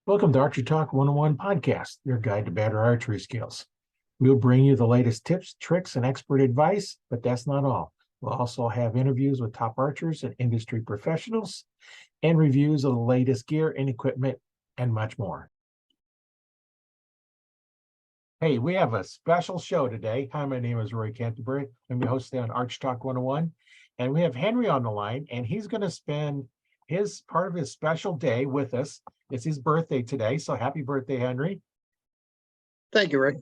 Welcome to Archery Talk 101 podcast, your guide to better archery skills. We'll bring you the latest tips, tricks, and expert advice, but that's not all. We'll also have interviews with top archers and industry professionals and reviews of the latest gear and equipment and much more. Hey, we have a special show today. Hi, my name is Roy Canterbury. I'm the host on Arch Talk 101, and we have Henry on the line, and he's going to spend his part of his special day with us. It's his birthday today, so happy birthday, Henry. Thank you, Rick.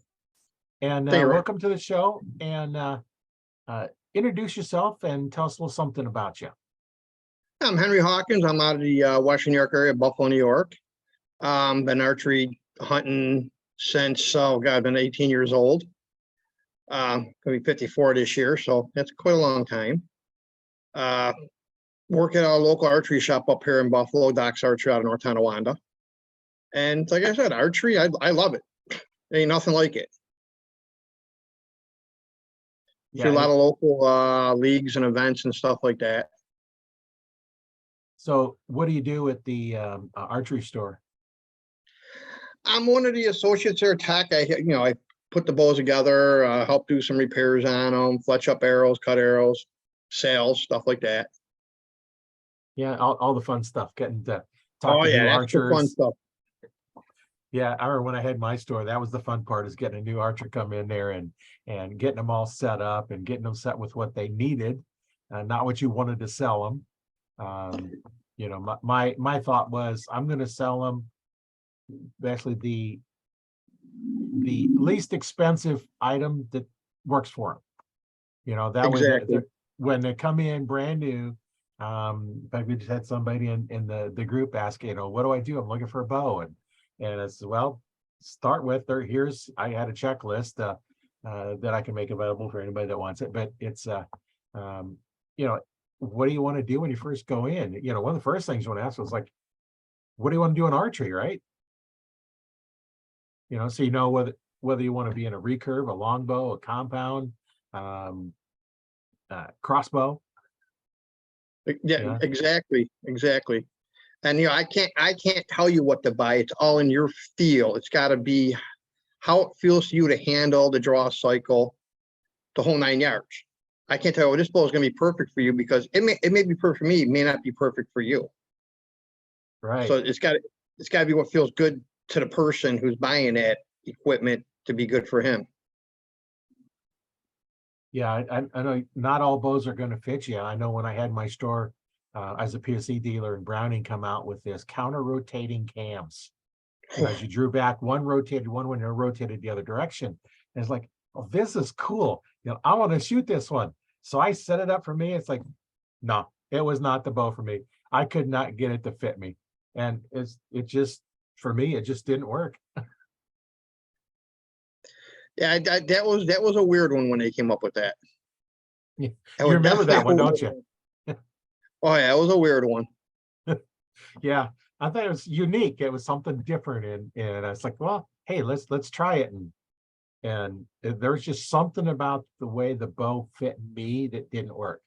And welcome to the show. And introduce yourself and tell us a little something about you. I'm Henry Hawkins. I'm out of the Washington, New York area, Buffalo, New York. Been archery hunting since, I've been 18 years old. Gonna be 54 this year, so that's quite a long time. Work at a local archery shop up here in Buffalo, Doc's Archery out of North Tonawanda. And like I said, archery, I love it. Ain't nothing like it. Do a lot of local leagues and events and stuff like that. So what do you do at the archery store? I'm one of the associates there, tech. I put the bows together, help do some repairs on them, fletch up arrows, cut arrows, sales, stuff like that. Yeah, all the fun stuff, getting to talk to new that's archers. The fun stuff. Yeah, I remember when I had my store, that was the fun part, is getting a new archer come in there and getting them all set up and getting them set with what they needed, not what you wanted to sell them. My thought was, I'm going to sell them actually the least expensive item that works for them. That exactly. way when they come in brand new. In fact, we just had somebody in the group ask, what do I do? I'm looking for a bow, and I said, well, start with I had a checklist that I can make available for anybody that wants it. But it's what do you want to do when you first go in? One of the first things you want to ask was like, what do you want to do in archery, right? So whether you want to be in a recurve, a longbow, a compound, crossbow. Yeah, exactly. And I can't tell you what to buy. It's all in your feel. It's got to be how it feels to you to handle the draw cycle, the whole 9 yards. I can't tell you, this bow is going to be perfect for you, because it may be perfect for me, it may not be perfect for you. Right. So it's got to be what feels good to the person who's buying that equipment to be good for him. Yeah, I know not all bows are going to fit you. I know when I had my store as a PSE dealer, and Browning come out with this counter-rotating cams. As you drew back, one rotated one when you rotated the other direction. And it's like, oh, this is cool. I want to shoot this one. So I set it up for me. It's like, no, it was not the bow for me. I could not get it to fit me. And for me, it just didn't work. Yeah, that was a weird one when they came up with that. You remember that one, don't you? Oh yeah, it was a weird one. Yeah, I thought it was unique. It was something different, and I was like, well, hey, let's try it. And there's just something about the way the bow fit me that didn't work.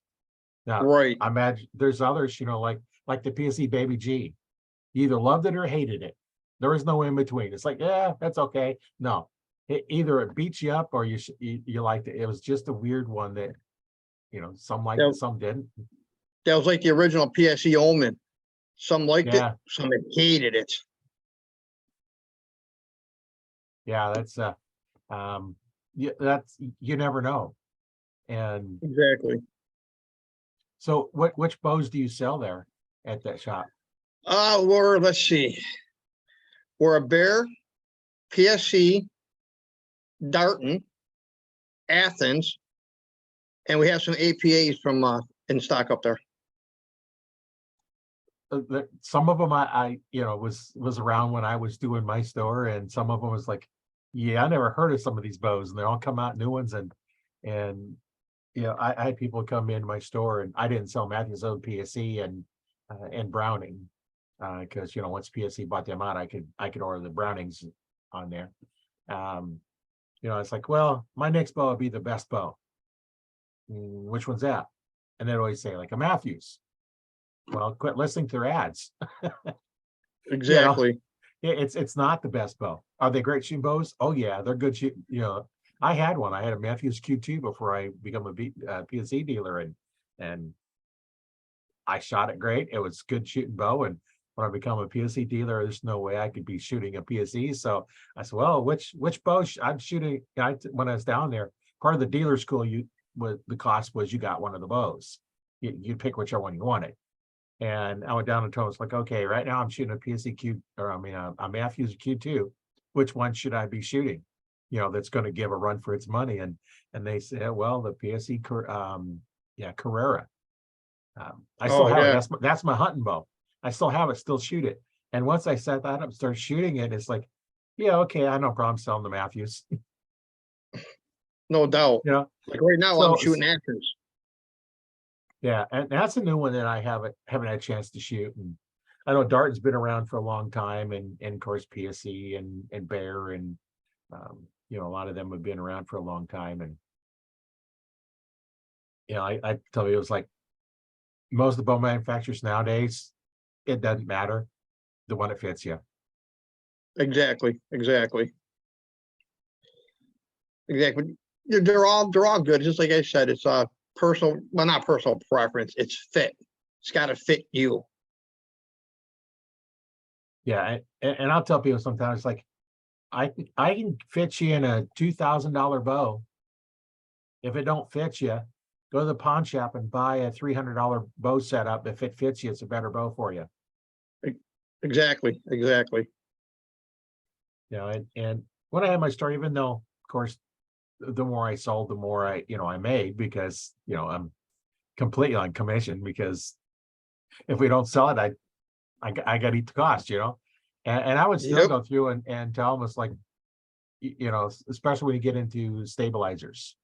Now, right. I imagine there's others, like the PSE Baby G. You either loved it or hated it. There was no in between. It's like, yeah, that's okay. No. Either it beats you up or you liked it. It was just a weird one that, some liked it, some didn't. That was like the original PSE Omen. Some liked it, some hated it. Yeah, that's you never know. And exactly. So which bows do you sell there at that shop? Let's see. We're a Bear, PSE, Darton, Athens, and we have some APAs from in stock up there. Some of them I was around when I was doing my store, and some of them was like, yeah, I never heard of some of these bows, and they all come out new ones, and I had people come in my store, and I didn't sell Matthew's own PSE and Browning, because once PSE bought them out, I could order the Brownings on there. It's like, well, my next bow would be the best bow. Which one's that? And they'd always say like a Matthews. Well, quit listening to their ads. Exactly. It's not the best bow. Are they great shooting bows? Oh yeah, they're good shoot. You know, I had one. I had a Matthews Q2 before I become a PSE dealer, and I shot it great. It was good shooting bow, and when I become a PSE dealer, there's no way I could be shooting a PSE. So I said, well, which bow I'm shooting? When I was down there, part of the dealer school, the cost was you got one of the bows. You pick whichever one you wanted. And I went down and told us like, okay, right now I'm shooting a PSE Q, or I mean a Matthews Q2. Which one should I be shooting? You know, that's going to give a run for its money. And they said, well, the PSE Carrera. I still Oh, have it. yeah. That's my hunting bow. I still have it, still shoot it. And once I set that up, start shooting it, it's like, yeah, okay, I have no problem selling the Matthews. No doubt. You know, Like right now, I'm so shooting actors. yeah, and that's a new one that I haven't had a chance to shoot. And I know Darton's been around for a long time, and of course PSE and Bear and you know, a lot of them have been around for a long time. And you know, I tell you, it was like most of the bow manufacturers nowadays, it doesn't matter the one that fits you. Exactly. Exactly. Exactly. They're all good. Just like I said, it's a personal, well, not personal preference. It's fit. It's got to fit you. Yeah, and I'll tell people sometimes like I can fit you in a $2,000 bow. If it don't fit you, go to the pawn shop and buy a $300 bow setup. If it fits you, it's a better bow for you. Exactly. Exactly. You know, and when I had my store, even though, of course, the more I sold, the more I made, because I'm completely on commission, because if we don't sell it, I got to eat the cost, and I would still Yep. go through and tell them, it's like, especially when you get into stabilizers,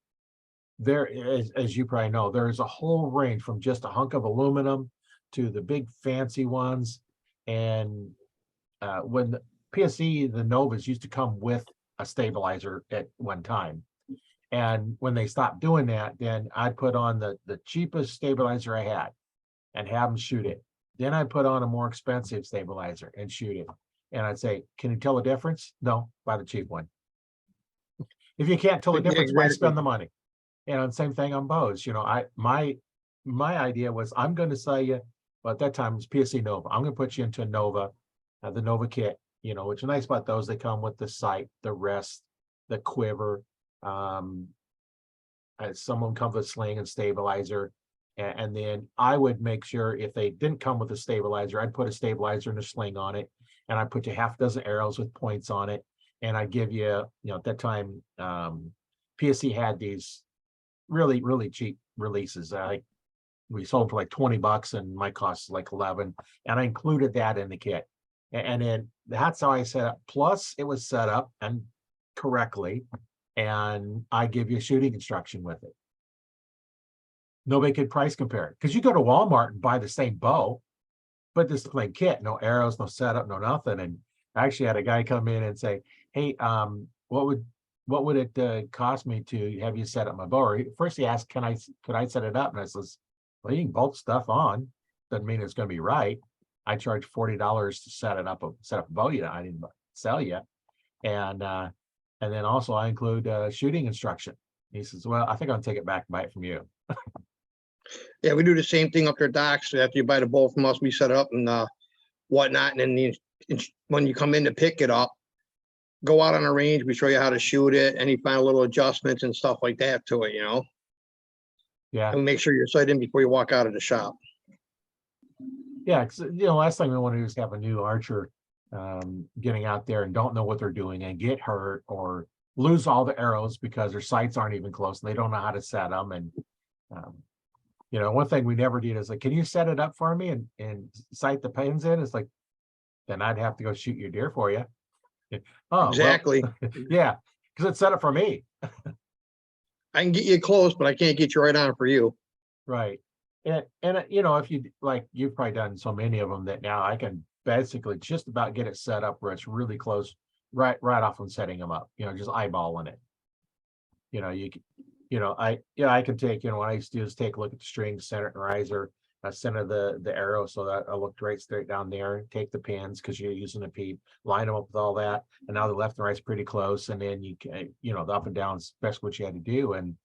there is, as you probably know, there is a whole range from just a hunk of aluminum to the big fancy ones. And when the PSE, the Novas used to come with a stabilizer at one time. And when they stopped doing that, then I'd put on the cheapest stabilizer I had and have them shoot it. Then I'd put on a more expensive stabilizer and shoot it. And I'd say, can you tell the difference? No, buy the cheap one. If you can't tell the Yeah, difference, why exactly. spend the money? And same thing on bows. My idea was, I'm going to sell you, well, at that time it was PSE Nova. I'm going to put you into a Nova, the Nova kit, which is nice about those. They come with the sight, the rest, the quiver. Some of them come with a sling and stabilizer. And then I would make sure, if they didn't come with a stabilizer, I'd put a stabilizer and a sling on it. And I put you half a dozen arrows with points on it. And I give you, at that time, PSE had these really, really cheap releases. We sold for like $20 and my cost is like 11. And I included that in the kit. And then that's how I set up. Plus it was set up and correctly. And I give you a shooting instruction with it. Nobody could price compare it, because you go to Walmart and buy the same bow, but this plain kit, no arrows, no setup, no nothing. And I actually had a guy come in and say, hey, what would it cost me to have you set up my bow? First he asked, could I set it up? And I says, well, you can bolt stuff on. Doesn't mean it's going to be right. I charge $40 to set a bow. I didn't sell you. And then also I include shooting instruction. He says, well, I think I'll take it back and buy it from you. Yeah, we do the same thing up there, docks. After you buy the bow from us, we set up and whatnot. And then when you come in to pick it up, go out on a range. We show you how to shoot it, any final little adjustments and stuff like that to it, Yeah. And make sure you're sighted in before you walk out of the shop. Yeah, because last thing we want to do is have a new archer getting out there and don't know what they're doing and get hurt or lose all the arrows because their sights aren't even close and they don't know how to set them. And one thing we never did is like, can you set it up for me and sight the pins in? It's like, then I'd have to go shoot your deer for you. Oh, Exactly. well, yeah, because it's set up for me. I can get you close, but I can't get you right on for you. Right. And if you like, you've probably done so many of them that now I can basically just about get it set up where it's really close, right off when setting them up, just eyeballing it. I can take, what I used to do is take a look at the string, center and riser, center the arrow so that I looked right straight down there, take the pins because you're using a peep, line them up with all that. And now the left and right's pretty close. And then you can, the up and down, especially what you had to do. And,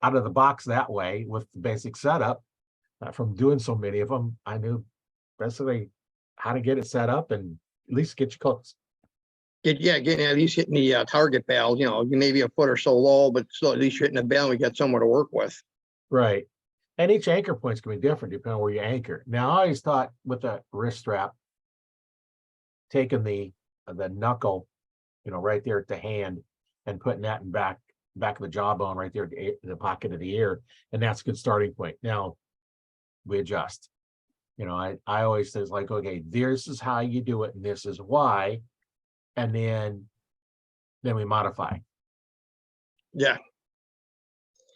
out of the box that way with the basic setup, from doing so many of them, I knew basically how to get it set up and at least get you close. Getting at least hitting the target bell, you may be a foot or so low, but still at least you're hitting the bell and we got somewhere to work with. Right. And each anchor point's gonna be different depending on where you anchor. Now, I always thought with the wrist strap, taking the knuckle, right there at the hand and putting that in back of the jawbone right there at the pocket of the ear, and that's a good starting point. Now we adjust. I always says like, okay, this is how you do it, and this is why, and then we modify. Yeah.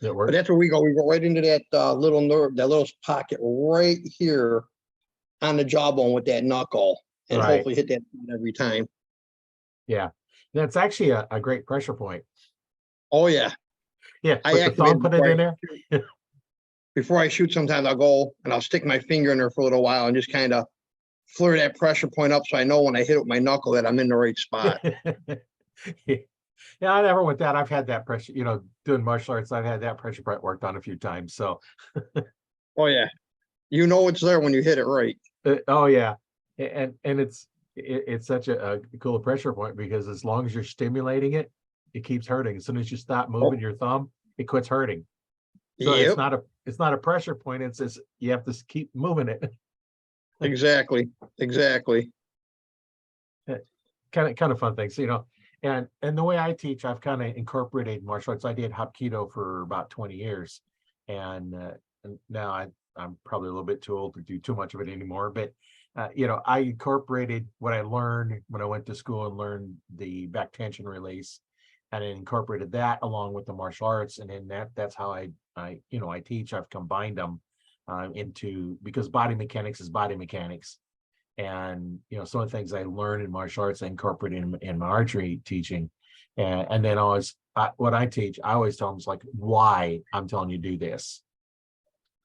That But works. that's where we go. We go right into that little nerve, that little pocket right here on the jawbone with that knuckle, and Right. hopefully hit that every time. Yeah, that's actually a great pressure point. Oh yeah. Yeah, I put the activate thumb, put it in there. Before I shoot, sometimes I'll go and I'll stick my finger in there for a little while and just kind of flare that pressure point up so I know when I hit it with my knuckle that I'm in the right spot. Yeah, I never went that. I've had that pressure, doing martial arts. I've had that pressure point worked on a few times. So, Oh yeah. It's there when you hit it right. oh yeah, and it's such a cool pressure point because as long as you're stimulating it, it keeps hurting. As soon as you stop moving your thumb, it quits hurting. So Yep. it's not a pressure point. It's you have to keep moving it. Exactly. Kind of fun things, and the way I teach, I've kind of incorporated martial arts. I did Hapkido for about 20 years, and now I'm probably a little bit too old to do too much of it anymore. But I incorporated what I learned when I went to school and learned the back tension release, and then incorporated that along with the martial arts, and then that's how I teach. I've combined them into, because body mechanics is body mechanics. And some of the things I learned in martial arts I incorporate in my archery teaching, and then what I teach, I always tell them is like why I'm telling you to do this.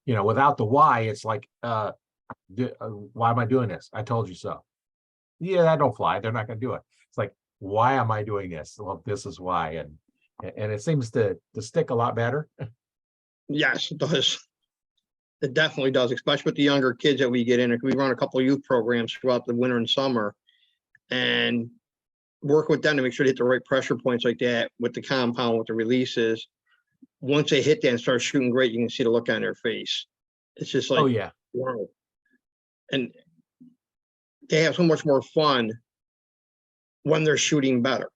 Without the why, it's like why am I doing this? I told you so. Yeah, that don't fly. They're not going to do it. It's like, why am I doing this? Well, this is why, and it seems to stick a lot better. Yes, it does. It definitely does, especially with the younger kids that we get in. We run a couple of youth programs throughout the winter and summer and work with them to make sure they hit the right pressure points like that with the compound, with the releases. Once they hit that and start shooting great, you can see the look on their face. It's just like, Oh yeah, wow. And they have so much more fun when they're shooting better.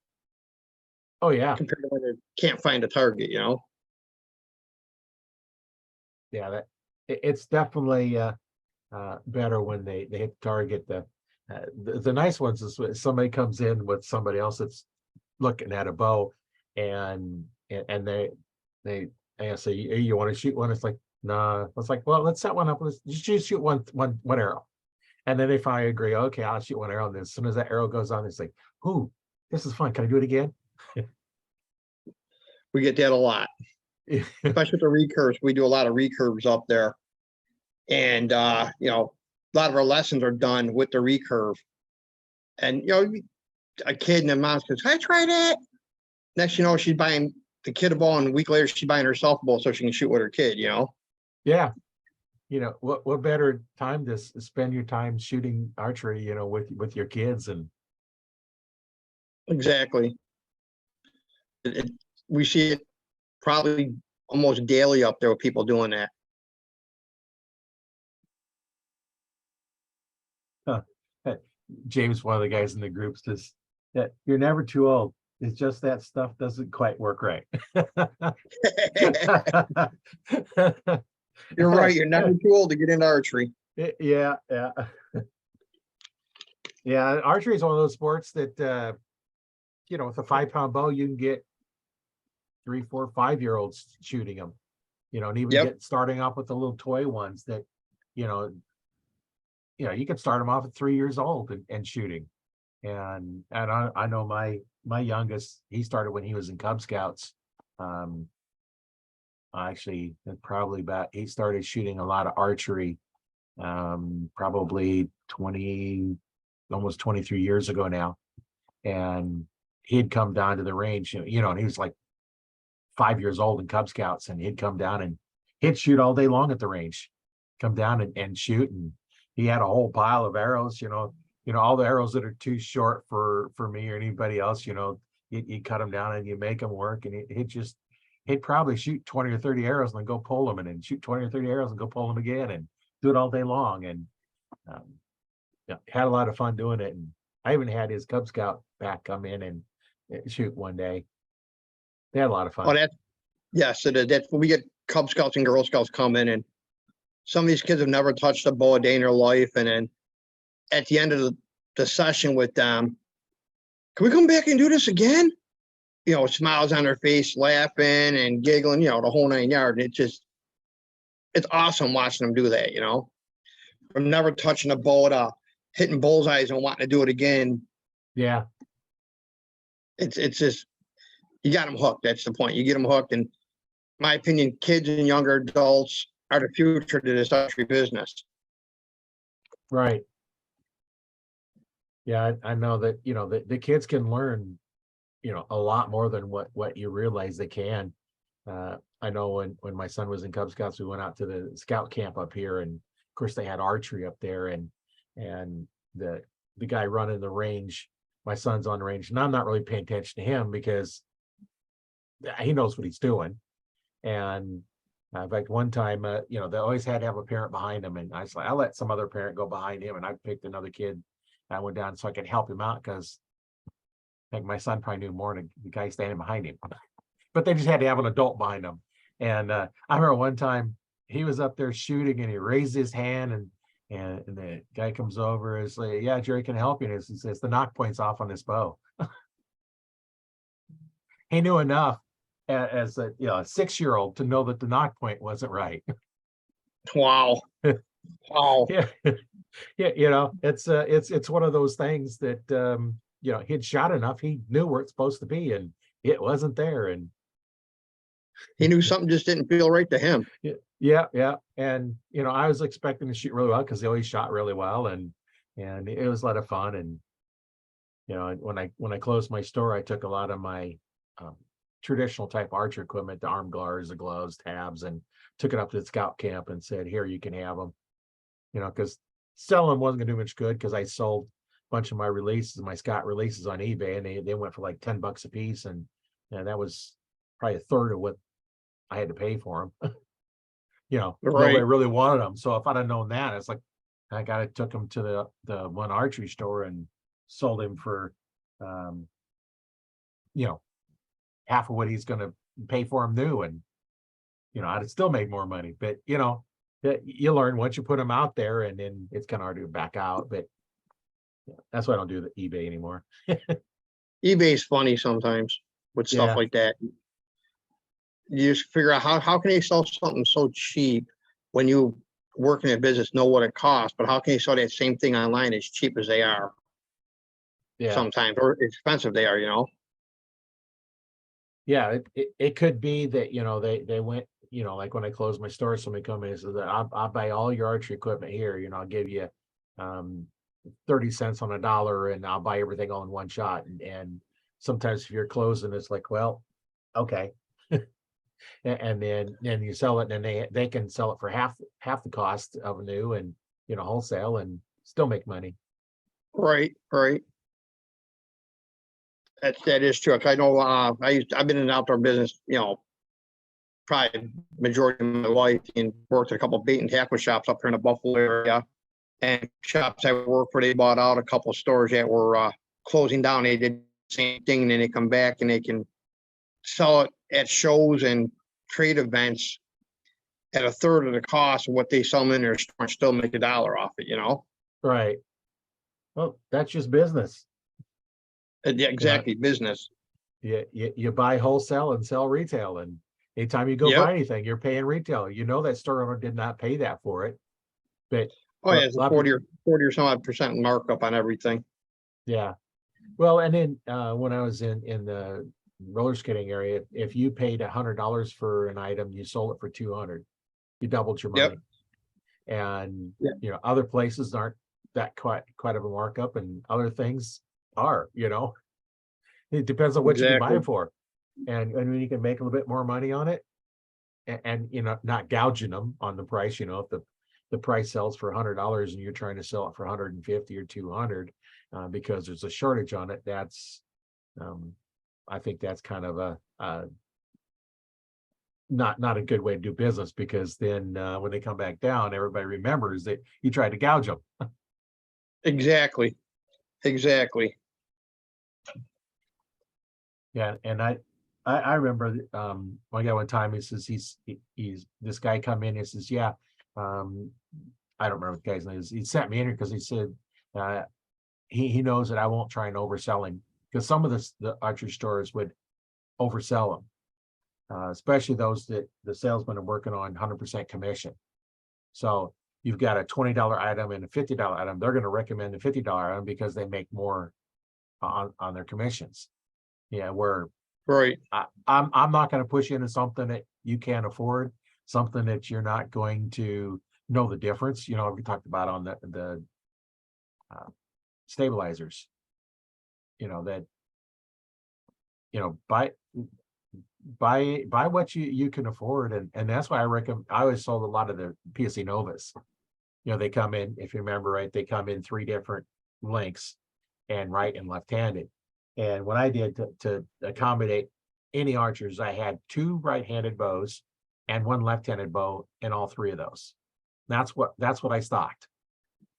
Oh yeah, compared to when they can't find a target, yeah. It's definitely better when they hit the target. The nice ones is when somebody comes in with somebody else that's looking at a bow, and they say, hey, you want to shoot one? It's like, nah. It's like, well, let's set one up. Let's just shoot one arrow, and then they finally agree. Okay, I'll shoot one arrow. And as soon as that arrow goes on, it's like, ooh, this is fun. Can I do it again? We get that a lot, especially with the recurves. We do a lot of recurves up there. And, a lot of our lessons are done with the recurve. And, a kid and a mom goes, can I try that? Next, she's buying the kid a ball, and a week later, she's buying herself a ball so she can shoot with her kid, Yeah. What better time to spend your time shooting archery, with your kids. And exactly. We see it probably almost daily up there with people doing that. James, one of the guys in the group, says that you're never too old. It's just that stuff doesn't quite work right. You're right. You're never too old to get into archery. Yeah. Yeah. Archery is one of those sports that, with a 5-pound bow, you can get 3, 4, 5-year-olds shooting them, and even get starting off with the little toy ones that, you can start them off at 3 years old and shooting. And I know my youngest, he started when he was in Cub Scouts. Actually, probably he started shooting a lot of archery probably 20, almost 23 years ago now. And he'd come down to the range, and he was like 5 years old in Cub Scouts, and he'd come down and he'd shoot all day long at the range, come down and shoot. And he had a whole pile of arrows, all the arrows that are too short for me or anybody else, you cut them down and you make them work. And he'd probably shoot 20 or 30 arrows and then go pull them, and then shoot 20 or 30 arrows and go pull them again, and do it all day long. And had a lot of fun doing it. And I even had his Cub Scout back come in and shoot one day. They had a lot of fun. Oh, yes, that's when we get Cub Scouts and Girl Scouts come in, and some of these kids have never touched a bow a day in their life. And then at the end of the session with them, can we come back and do this again? Smiles on their face, laughing and giggling, the whole 9 yards. It's awesome watching them do that, From never touching a bow to hitting bullseyes and wanting to do it again. Yeah. It's just, you got them hooked. That's the point. You get them hooked. And in my opinion, kids and younger adults are the future to this archery business. Right. Yeah, I know that, the kids can learn, a lot more than what you realize they can. I know when my son was in Cub Scouts, we went out to the scout camp up here, and of course they had archery up there, and the guy running the range, my son's on the range, and I'm not really paying attention to him because he knows what he's doing. And in fact, one time, they always had to have a parent behind him, and I was like, I let some other parent go behind him, and I picked another kid. I went down so I could help him out, because I think my son probably knew more than the guy standing behind him. But they just had to have an adult behind him. And I remember one time he was up there shooting, and he raised his hand, and the guy comes over and is like, "Yeah, Jerry, can I help you?" And he says, "The knock point's off on this bow." He knew enough as a 6-year-old to know that the knock point wasn't right. Wow. Wow. Yeah. Yeah, it's one of those things that he'd shot enough, he knew where it's supposed to be, and it wasn't there. And he knew something just didn't feel right to him. Yeah. And I was expecting to shoot really well, because he always shot really well, and it was a lot of fun. And when I closed my store, I took a lot of my traditional type archer equipment, the arm guards, the gloves, tabs, and took it up to the scout camp and said, "Here, you can have them." Because selling wasn't gonna do much good, because I sold a bunch of my releases, my Scott releases, on eBay, and they went for like $10 a piece, and that was probably a third of what I had to pay for them. Nobody Right. really wanted them. So if I'd have known that, it's like I took them to the one archery store and sold him for half of what he's gonna pay for him new, and I'd have still made more money. But you learn once you put them out there, and then it's kind of hard to back out. But that's why I don't do the eBay anymore. eBay's funny sometimes with stuff like that. You just figure out how can they sell something so cheap when you work in a business, know what it costs, but how can they sell that same thing online as cheap as they are? Yeah. Sometimes, or expensive they are, Yeah, it could be that they went, like when I closed my store, somebody come in and says, I'll buy all your archery equipment here, I'll give you 30 cents on a dollar, and I'll buy everything all in one shot. And sometimes if you're closing, it's like, well, okay. And then you sell it, and then they can sell it for half the cost of a new, and wholesale, and still make money. Right. That is true. I know I've been in the outdoor business, probably majority of my life, and worked at a couple of bait and tackle shops up here in the Buffalo area. And shops I worked for, they bought out a couple of stores that were closing down. They did the same thing, and then they come back and they can sell it at shows and trade events at a third of the cost of what they sell them in their store, and still make $1 off it, Right. Well, that's just business. Yeah, exactly. Business. You buy wholesale and sell retail, and anytime you go buy anything, you're paying retail. That store owner did not pay that for it. But yeah, it's a 40 or some odd % markup on everything. Yeah. Well, and then when I was in the roller skating area, if you paid $100 for an item, you sold it for $200. You doubled your money. And, Yeah. you know, other places aren't that quite of a markup, and other things are, you know. It depends on what you can buy exactly. it for. And when you can make a little bit more money on it, and you know, not gouging them on the price, you know, if the price sells for $100 and you're trying to sell it for 150 or 200 because there's a shortage on it, that's I think that's kind of a not a good way to do business, because then when they come back down, everybody remembers that you tried to gouge them. Exactly. Exactly. Yeah, and I remember one guy one time, he says he's this guy come in and says, yeah, I don't remember what the guy's name is. He sent me in here because he said he knows that I won't try and oversell him, because some of the archery stores would oversell them, especially those that the salesmen are working on 100% commission. So you've got a $20 item and a $50 item. They're going to recommend the $50 item because they make more on their commissions. Yeah, where Right. I'm not going to push you into something that you can't afford, something that you're not going to know the difference. You know, we talked about on the stabilizers. You know that, you know, buy what you can afford, and that's why I always sold a lot of the PSC Novas. You know, they come in, if you remember right, they come in 3 different lengths, and right and left-handed. And what I did to accommodate any archers, I had 2 right-handed bows and 1 left-handed bow in all 3 of those. That's what I stocked.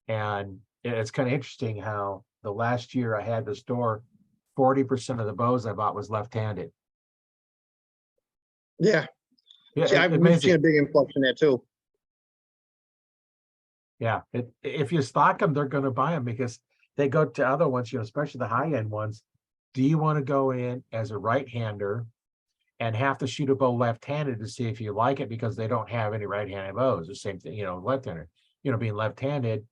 And it's kind of interesting how the last year I had the store, 40% of the bows I bought was left-handed. Yeah. Yeah, See, we've seen a big influx in that too. Yeah, if you stock them, they're going to buy them because they go to other ones, you know, especially the high-end ones. Do you want to go in as a right-hander and have to shoot a bow left-handed to see if you like it, because they don't have any right-handed bows? The same thing, you know, left-hander, you know, being left-handed.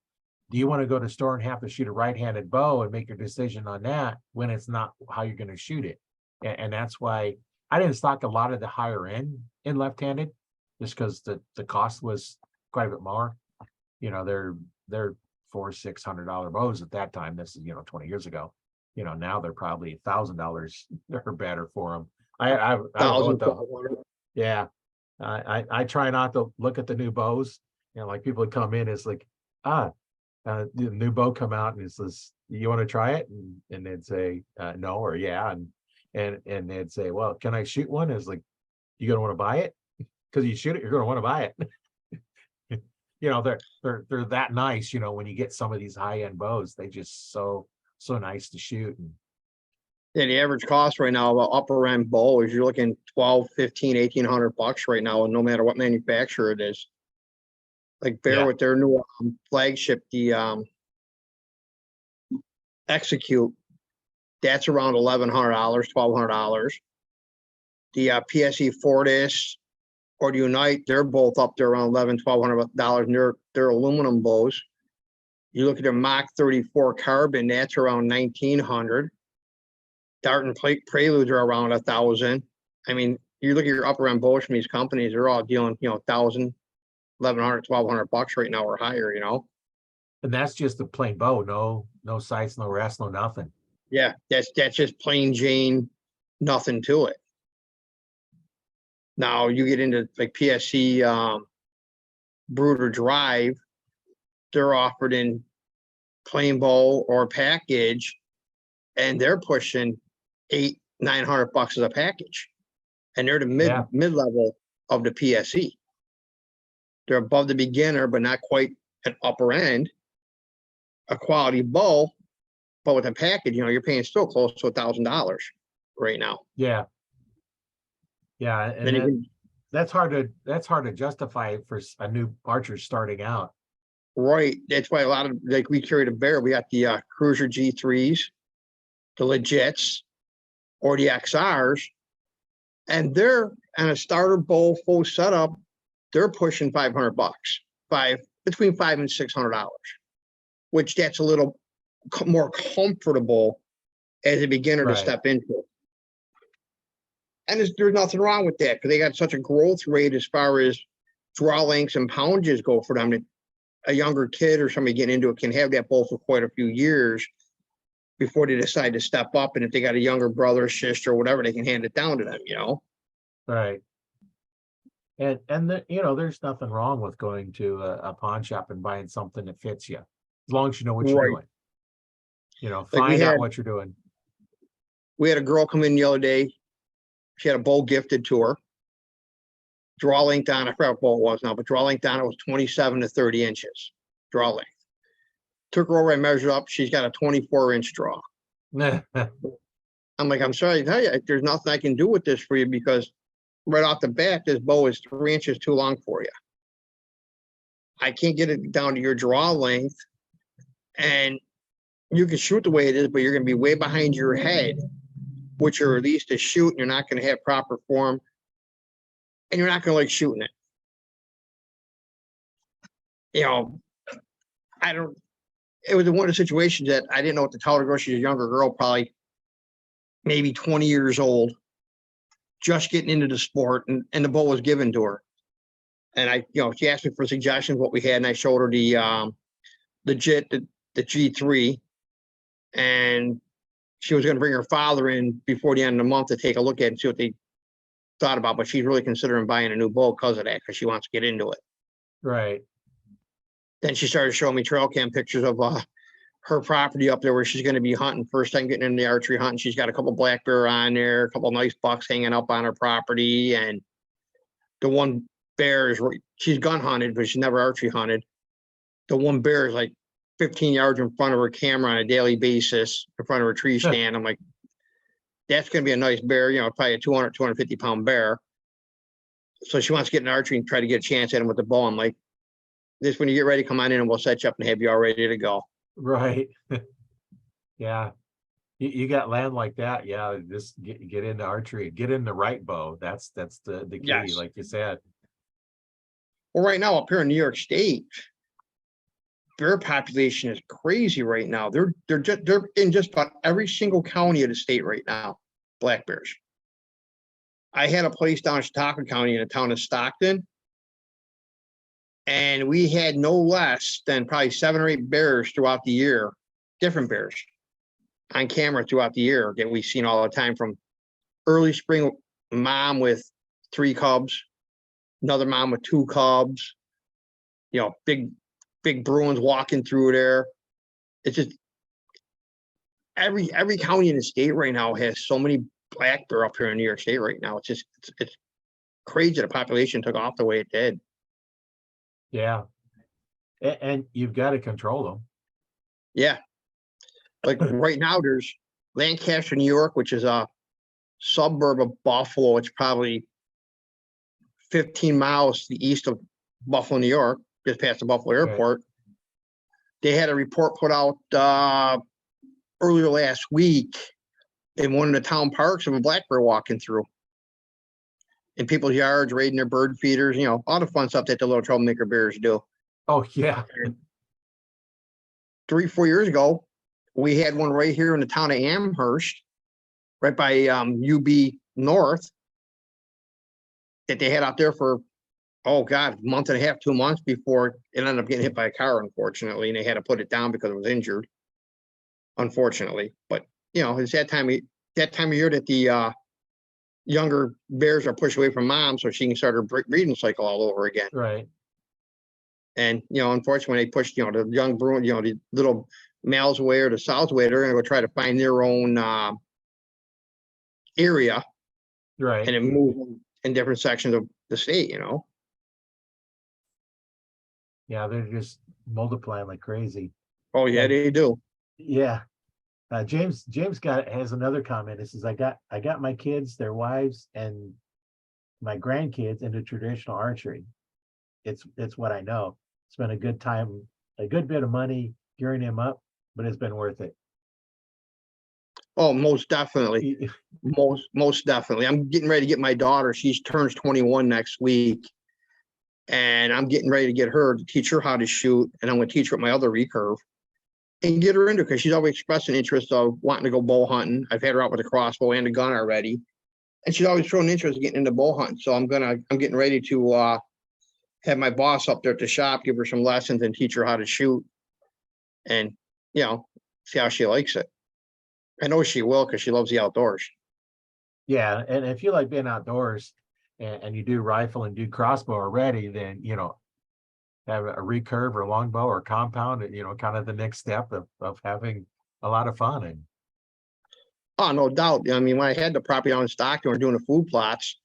Do you want to go to the store and have to shoot a right-handed bow and make your decision on that when it's not how you're going to shoot it? And that's why I didn't stock a lot of the higher end in left-handed, just because the cost was quite a bit more. You know, they're $400-600 bows at that time. This is, you know, 20 years ago. You know, now they're probably $1,000 or better for them. I don't know what the, yeah. I try not to look at the new bows. You know, like people would come in, it's like, the new bow come out and it says, you want to try it? And they'd say no or yeah, and they'd say, well, can I shoot one? It's like, you gonna want to buy it? Because you shoot it, you're gonna want to buy it. You know, they're that nice. You know, when you get some of these high-end bows, they just so nice to shoot. And Yeah, the average cost right now of an upper end bow is you're looking 12, 15, 1,800 bucks right now, and no matter what manufacturer it is. Like Bear with their new flagship, the Execute, that's around $1,100, $1,200. The PSE Fortis or the Unite, they're both up there around $1,100, $1,200, and they're aluminum bows. You look at their Mach 34 carbon, that's around $1,900. Dart and Preludes are around $1,000. I mean, you look at your upper end bows from these companies, they're all dealing, you know, $1,000, $1,100, $1,200 right now or higher, you know. And that's just a plain bow, no sights, no rest, no nothing. Yeah, that's just plain Jane, nothing to it. Now you get into like PSC Brooder Drive, they're offered in plain bow or package, and they're pushing $800-900 as a package, and they're the mid level of the PSE. They're above the beginner, but not quite an upper end. A quality bow, but with a package, you know, you're paying still close to $1,000 right now. Yeah. Yeah, and that's hard to justify for a new archer starting out. Right. That's why a lot of, like, we carry the Bear. We got the Cruiser G3s, the Legits, or the XRs, and they're on a starter bow full setup. They're pushing $500, between $500 and $600, which that's a little more comfortable as a beginner to step into. And there's nothing wrong with that, because they got such a growth rate as far as draw lengths and poundages go for them. That a younger kid or somebody getting into it can have that bow for quite a few years before they decide to step up. And if they got a younger brother, sister, or whatever, they can hand it down to them, you know? Right. And you know, there's nothing wrong with going to a pawn shop and buying something that fits you, as long as you know what you're Right. doing. You know, Like find out what you're doing. we had a girl come in the other day. She had a bow gifted to her. Draw length on, I forgot what bow it was now, but draw length on it was 27 to 30 inches. Draw length. Took her over and measured up. She's got a 24-inch draw. I'm like, I'm sorry to tell you, there's nothing I can do with this for you because right off the bat, this bow is 3 inches too long for you. I can't get it down to your draw length. And you can shoot the way it is, but you're going to be way behind your head, which you're released to shoot, and you're not going to have proper form. And you're not going to like shooting it. You know, it was one of the situations that I didn't know what to tell the girl. She's a younger girl, probably maybe 20 years old, just getting into the sport, and the bow was given to her. And she asked me for suggestions, what we had, and I showed her the G3, and she was going to bring her father in before the end of the month to take a look at it and see what they thought about, but she's really considering buying a new bow because of that, because she wants to get into it. Right. Then she started showing me trail cam pictures of her property up there where she's going to be hunting, first time getting into the archery hunting. She's got a couple black bear on there, a couple nice bucks hanging up on her property, and the one bear is, she's gun hunted, but she's never archery hunted. The one bear is like 15 yards in front of her camera on a daily basis, in front of her tree stand. I'm like, that's going to be a nice bear, probably a 200, 250 pound bear. So she wants to get in archery and try to get a chance at him with the bow. I'm like, this, when you get ready, come on in and we'll set you up and have you all ready to go. Right. Yeah. You got land like that. Yeah. Just get into archery, get in the right bow. That's the key, Yes. like you said. Well, right now up here in New York State, bear population is crazy right now. They're in just about every single county of the state right now, black bears. I had a place down in Chautauqua County in the town of Stockton, and we had no less than probably 7 or 8 bears throughout the year, different bears on camera throughout the year that we've seen all the time, from early spring mom with 3 cubs, another mom with 2 cubs, big Bruins walking through there. It's just every county in the state right now has so many black bear up here in New York State right now. It's crazy the population took off the way it did. Yeah. And you've got to control them. Yeah. Like right now there's Lancaster, New York, which is a suburb of Buffalo. It's probably 15 miles to the east of Buffalo, New York, just past the Buffalo airport. Right. They had a report put out earlier last week in one of the town parks of a black bear walking through in people's yards, raiding their bird feeders, all the fun stuff that the little troublemaker bears do. Oh, yeah. 3-4 years ago, we had one right here in the town of Amherst, right by UB North, that they had out there for, oh God, a month and a half, 2 months before it ended up getting hit by a car, unfortunately, and they had to put it down because it was injured, unfortunately. But it's that time of year that the younger bears are pushed away from mom so she can start her breeding cycle all over again. Right. And unfortunately, they pushed the young Bruin, the little males away or the sows away. They're going to go try to find their own area, right, and then move them in different sections of the state. Yeah, they're just multiplying like crazy. Oh yeah, they do. Yeah. James has another comment. It says, I got my kids, their wives, and my grandkids into traditional archery. It's what I know. Spent a good time, a good bit of money gearing him up, but it's been worth it. Oh, most definitely. most definitely. I'm getting ready to get my daughter. She turns 21 next week. And I'm getting ready to get her to teach her how to shoot. And I'm going to teach her my other recurve and get her into it, because she's always expressed an interest of wanting to go bow hunting. I've had her out with a crossbow and a gun already. And she's always shown interest in getting into bow hunting. So I'm getting ready to have my boss up there at the shop, give her some lessons and teach her how to shoot. And, you know, see how she likes it. I know she will, because she loves the outdoors. Yeah, and if you like being outdoors and you do rifle and do crossbow already, then you know, have a recurve or longbow or compound, you know, kind of the next step of having a lot of fun. And Oh, no doubt. I mean, when I had the property down in Stockton, we're doing the food plots,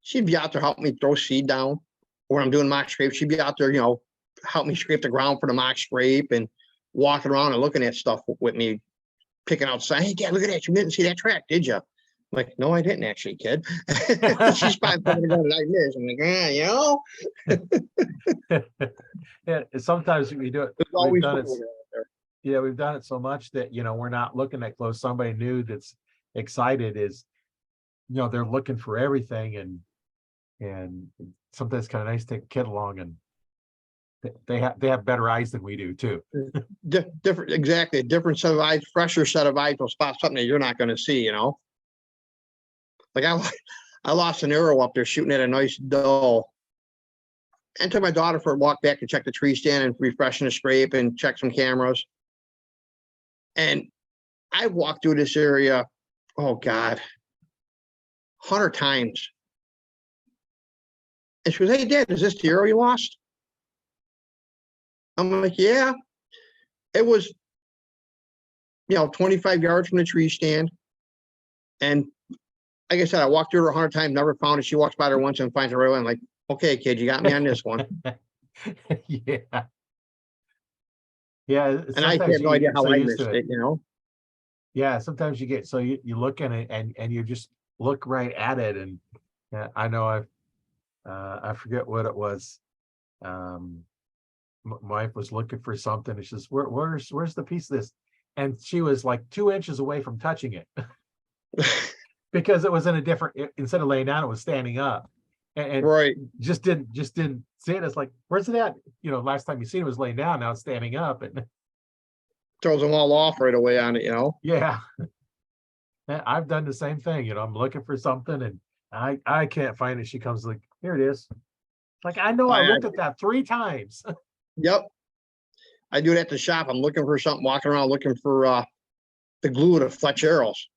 she'd be out there helping me throw seed down. When I'm doing mock scrape, she'd be out there, you know, help me scrape the ground for the mock scrape and walking around and looking at stuff with me, picking out sign. Hey, Dad, look at that. You didn't see that track, did you? I'm like, no, I didn't actually, kid. She's probably going to like this. I'm like, you know. yeah, sometimes we do it. There's We've always done it. something out there. Yeah, we've done it so much that, you know, we're not looking at close. Somebody new that's excited is, you know, they're looking for everything, and sometimes it's kind of nice to take a kid along, and they have better eyes than we do too. Different, exactly. A different set of eyes, fresher set of eyes will spot something that you're not going to see, you know. Like I lost an arrow up there shooting at a nice doe, and took my daughter for a walk back to check the tree stand and refreshing the scrape and check some cameras. And I walked through this area, oh God, 100 times. And she goes, hey, Dad, is this the arrow you lost? I'm like, yeah. It was, you know, 25 yards from the tree stand. And like I said, I walked through her 100 times, never found it. She walks by there once and finds it right away. I'm like, okay, kid, you got me on this one. Yeah. Yeah. And I had no idea how I missed it, you know? Yeah, sometimes you get, so you look at it and you just look right at it. And I know I forget what it was. My wife was looking for something, and she says, where's the piece of this? And she was like 2 inches away from touching it. Because it was in a different, instead of laying down, it was standing up. And right, just didn't see it. It's like, where's it at? You know, last time you seen it was laying down, now it's standing up. And throws them all off right away on it, you know? yeah. I've done the same thing. You know, I'm looking for something and I can't find it. She comes like, here it is. Like, I know I looked at that 3 times. Yep. I do it at the shop. I'm looking for something, walking around looking for the glue to fletch arrows.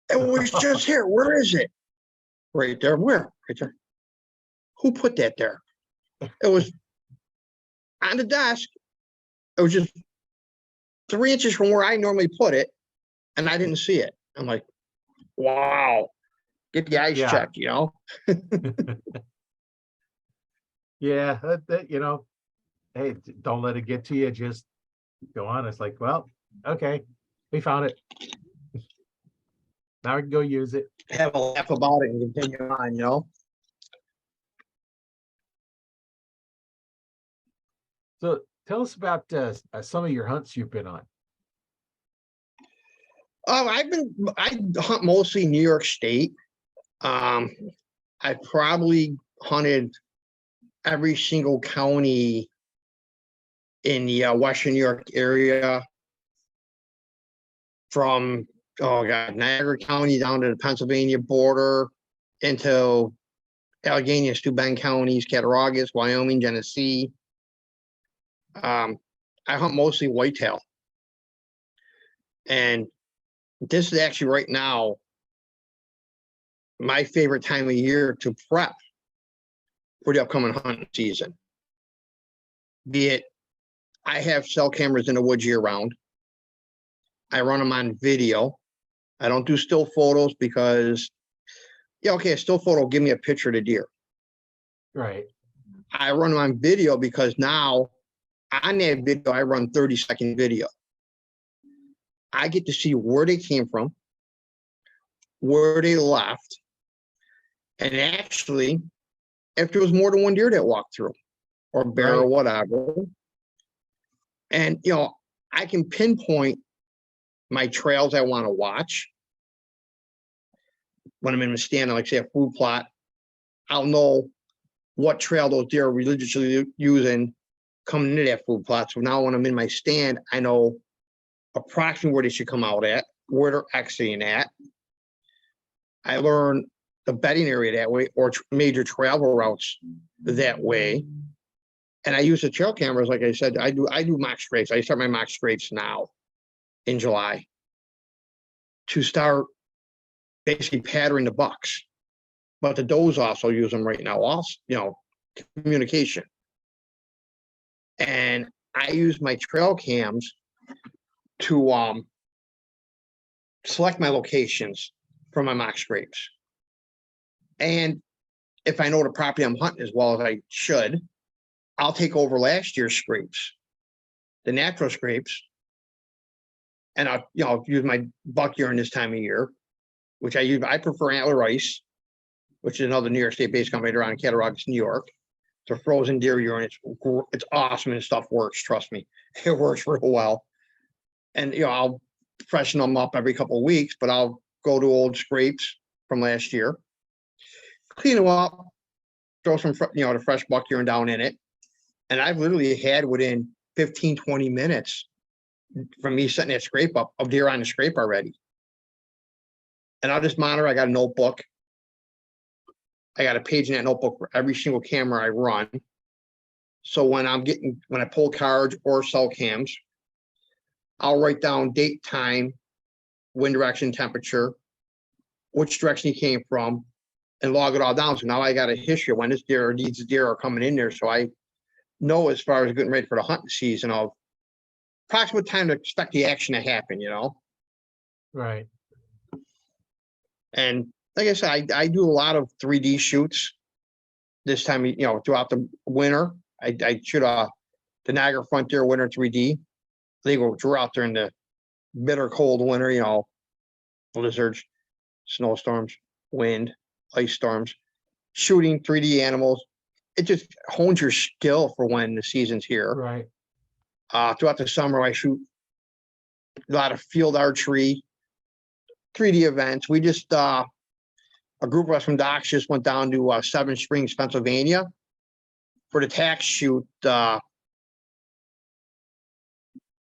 It was just here. Where is it? Right there. Where? Right there. Who put that there? It was on the desk. It was just 3 inches from where I normally put it, and I didn't see it. I'm like, wow. Get the eyes checked, you know? Yeah, you know, hey, don't let it get to you. Just go on. It's like, well, okay, we found it. Now we can go use it. Have a laugh about it and continue on, you know? So tell us about some of your hunts you've been on. I hunt mostly New York State. I probably hunted every single county in the Western New York area, from Niagara County down to the Pennsylvania border into Allegheny, Steuben counties, Cattaraugus, Wyoming, Genesee. I hunt mostly whitetail, and this is actually right now my favorite time of year to prep for the upcoming hunting season. Be it, I have cell cameras in the woods year round. I run them on video. I don't do still photos because, a still photo will give me a picture of the deer. Right. I run them on video because now on that video, I run 30-second video. I get to see where they came from, where they left, and actually, if there was more than one deer that walked through, or bear, or whatever. And, I can pinpoint my trails I want to watch. When I'm in the stand, like say a food plot, I'll know what trail those deer are religiously using coming into that food plot. So now when I'm in my stand, I know approximately where they should come out at, where they're exiting at. I learn the bedding area that way, or major travel routes that way. And I use the trail cameras, like I said, I do mock scrapes. I start my mock scrapes now in July to start basically patterning the bucks. But the does also use them right now, also, communication. And I use my trail cams to select my locations for my mock scrapes. And if I know the property I'm hunting as well as I should, I'll take over last year's scrapes, the natural scrapes, and I'll use my buck urine this time of year, which I use. I prefer Antler Ice, which is another New York State-based company around in Cattaraugus, New York. It's a frozen deer urine. It's awesome and stuff works. Trust me, it works real well. And I'll freshen them up every couple of weeks, but I'll go to old scrapes from last year, clean them up, throw some the fresh buck urine down in it. And I've literally had within 15, 20 minutes from me setting that scrape up of deer on the scrape already. And I'll just monitor. I got a notebook. I got a page in that notebook for every single camera I run. So when I pull cards or cell cams, I'll write down date, time, wind direction, temperature, which direction he came from, and log it all down. So now I got a history of when this deer or these deer are coming in there. So I know as far as getting ready for the hunting season of approximate time to expect the action to happen, Right. And like I said, I do a lot of 3D shoots this time, throughout the winter. I shoot the Niagara Frontier Winter 3D. They we're out there in the bitter cold winter, blizzards, snowstorms, wind, ice storms, shooting 3D animals. It just hones your skill for when the season's here. Right. Throughout the summer, I shoot a lot of field archery, 3D events. We just, a group of us from Docs just went down to Seven Springs, Pennsylvania for the tax shoot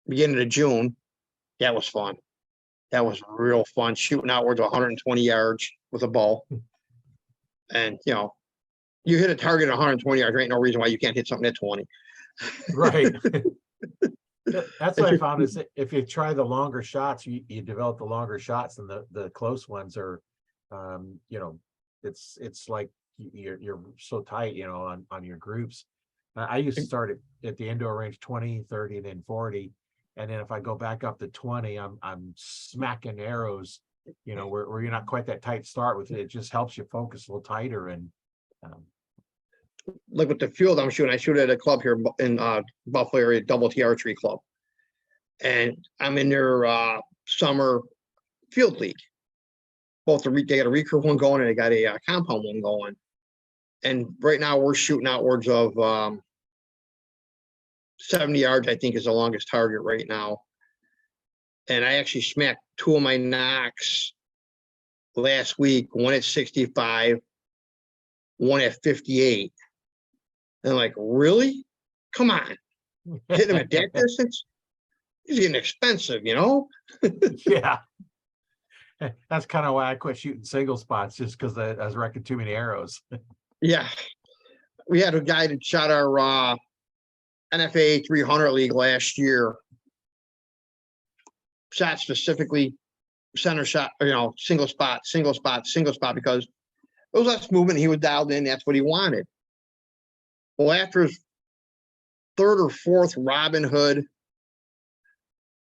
beginning of June. That was fun. That was real fun, shooting outwards 120 yards with a bow. And, you hit a target at 120 yards, there ain't no reason why you can't hit something at 20. Right. That's what I found is that if you try the longer shots, you develop the longer shots, and the close ones are, it's like you're so tight, on your groups. I used to start at the indoor range 20, 30, and then 40. And then if I go back up to 20, I'm smacking arrows, where you're not quite that tight start with it. It just helps you focus a little tighter. And like with the field I'm shooting, I shoot at a club here in Buffalo area, Double T Archery Club. And I'm in their summer field league. Both they got a recurve one going and they got a compound one going. And right now we're shooting outwards of 70 yards, I think, is the longest target right now. And I actually smacked two of my knocks last week, one at 65, one at 58. And I'm like, really? Come on. Hitting him at that distance? He's getting expensive, yeah. That's kind of why I quit shooting single spots, just because I was wrecking too many arrows. Yeah. We had a guy that shot our NFA 300 league last year. Shot specifically center shot, single spot, because it was less movement. He was dialed in. That's what he wanted. Well, after his third or fourth Robin Hood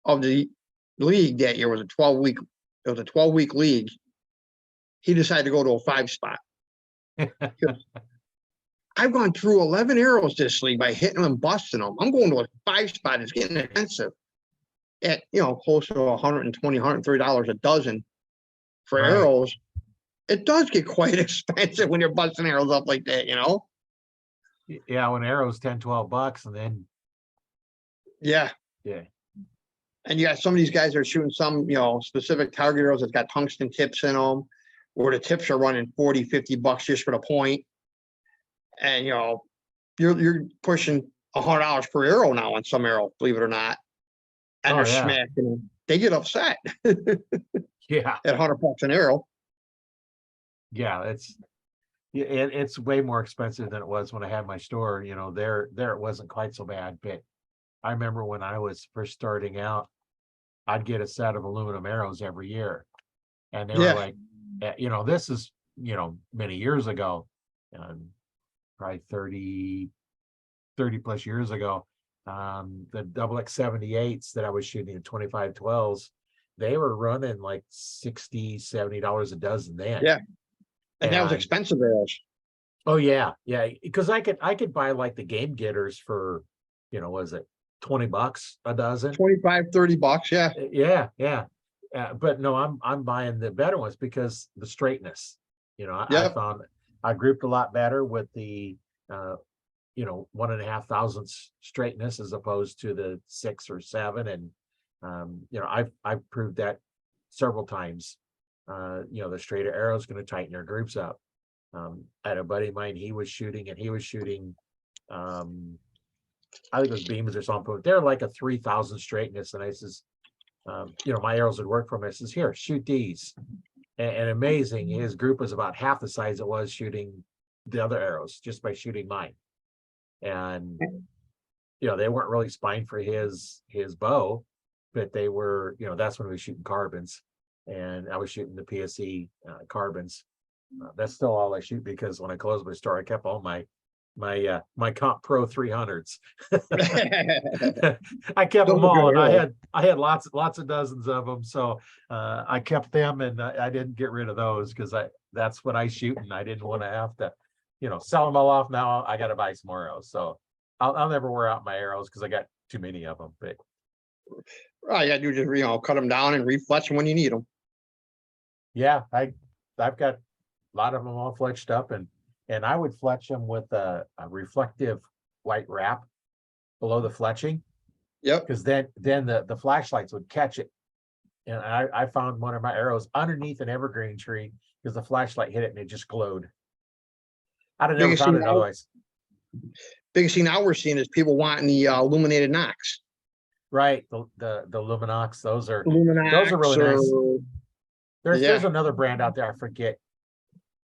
of the league that year, was a 12-week league. He decided to go to a 5-spot. I've gone through 11 arrows this league by hitting them and busting them. I'm going to a 5-spot. It's getting expensive at, close to $120, $130 a dozen for Right. arrows. It does get quite expensive when you're busting arrows up like that, Yeah, when arrows 10, $12, and then Yeah. And you got some of these guys that are shooting some, specific target arrows that's got tungsten tips in them, where the tips are running $40, $50 just for the point. And, you're pushing $100 per arrow now on some arrow, believe it or not. And they're smacking them. They get upset. Yeah. At $100 an arrow. Yeah, Yeah, it's way more expensive than it was when I had my store, you know, there it wasn't quite so bad, but I remember when I was first starting out, I'd get a set of aluminum arrows every year. And they were Yeah, like, you know, this is, you know, many years ago, probably 30 plus years ago. The double X 78s that I was shooting in 2512s, they were running like $60, $70 a dozen then. yeah. And that was And expensive arrows. oh yeah, because I could buy like the game getters for, you know, was it $20 a dozen? 25, $30. Yeah. Yeah. But no, I'm buying the better ones because the straightness. You know, I Yep. found I grouped a lot better with the uh, you know, 1.5 thousandths straightness as opposed to the 6 or 7. And you know, I've proved that several times. You know, the straighter arrow is going to tighten your groups up. I had a buddy of mine, he was shooting I think it was beams or something. They're like a 3,000 straightness. And I says, you know, my arrows would work for him. I says, here, shoot these. And amazing, his group was about half the size it was shooting the other arrows just by shooting mine. And you know, they weren't really spine for his bow, but they were, you know, that's when we were shooting carbons, and I was shooting the PSE carbons. That's still all I shoot because when I closed my store, I kept all my Comp Pro 300s. I kept Those them are good all, and arrows. I had lots of dozens of them. So I kept them, and I didn't get rid of those because that's what I shoot, and I didn't want to have to, you know, sell them all off. Now I got to buy some more arrows. So I'll never wear out my arrows because I got too many of them. But All you gotta do is just, cut them down and refletch them when you need them. yeah, I've got a lot of them all fletched up, and I would fletch them with a reflective white wrap below the fletching, Yep. because then the flashlights would catch it. And I found one of my arrows underneath an evergreen tree because the flashlight hit it and it just glowed. I'd have never Biggest thing found it now, otherwise. biggest thing now we're seeing is people wanting the illuminated nocks. Right, the Luminox, those are Luminox really nice. or There's yeah, another brand out there, I forget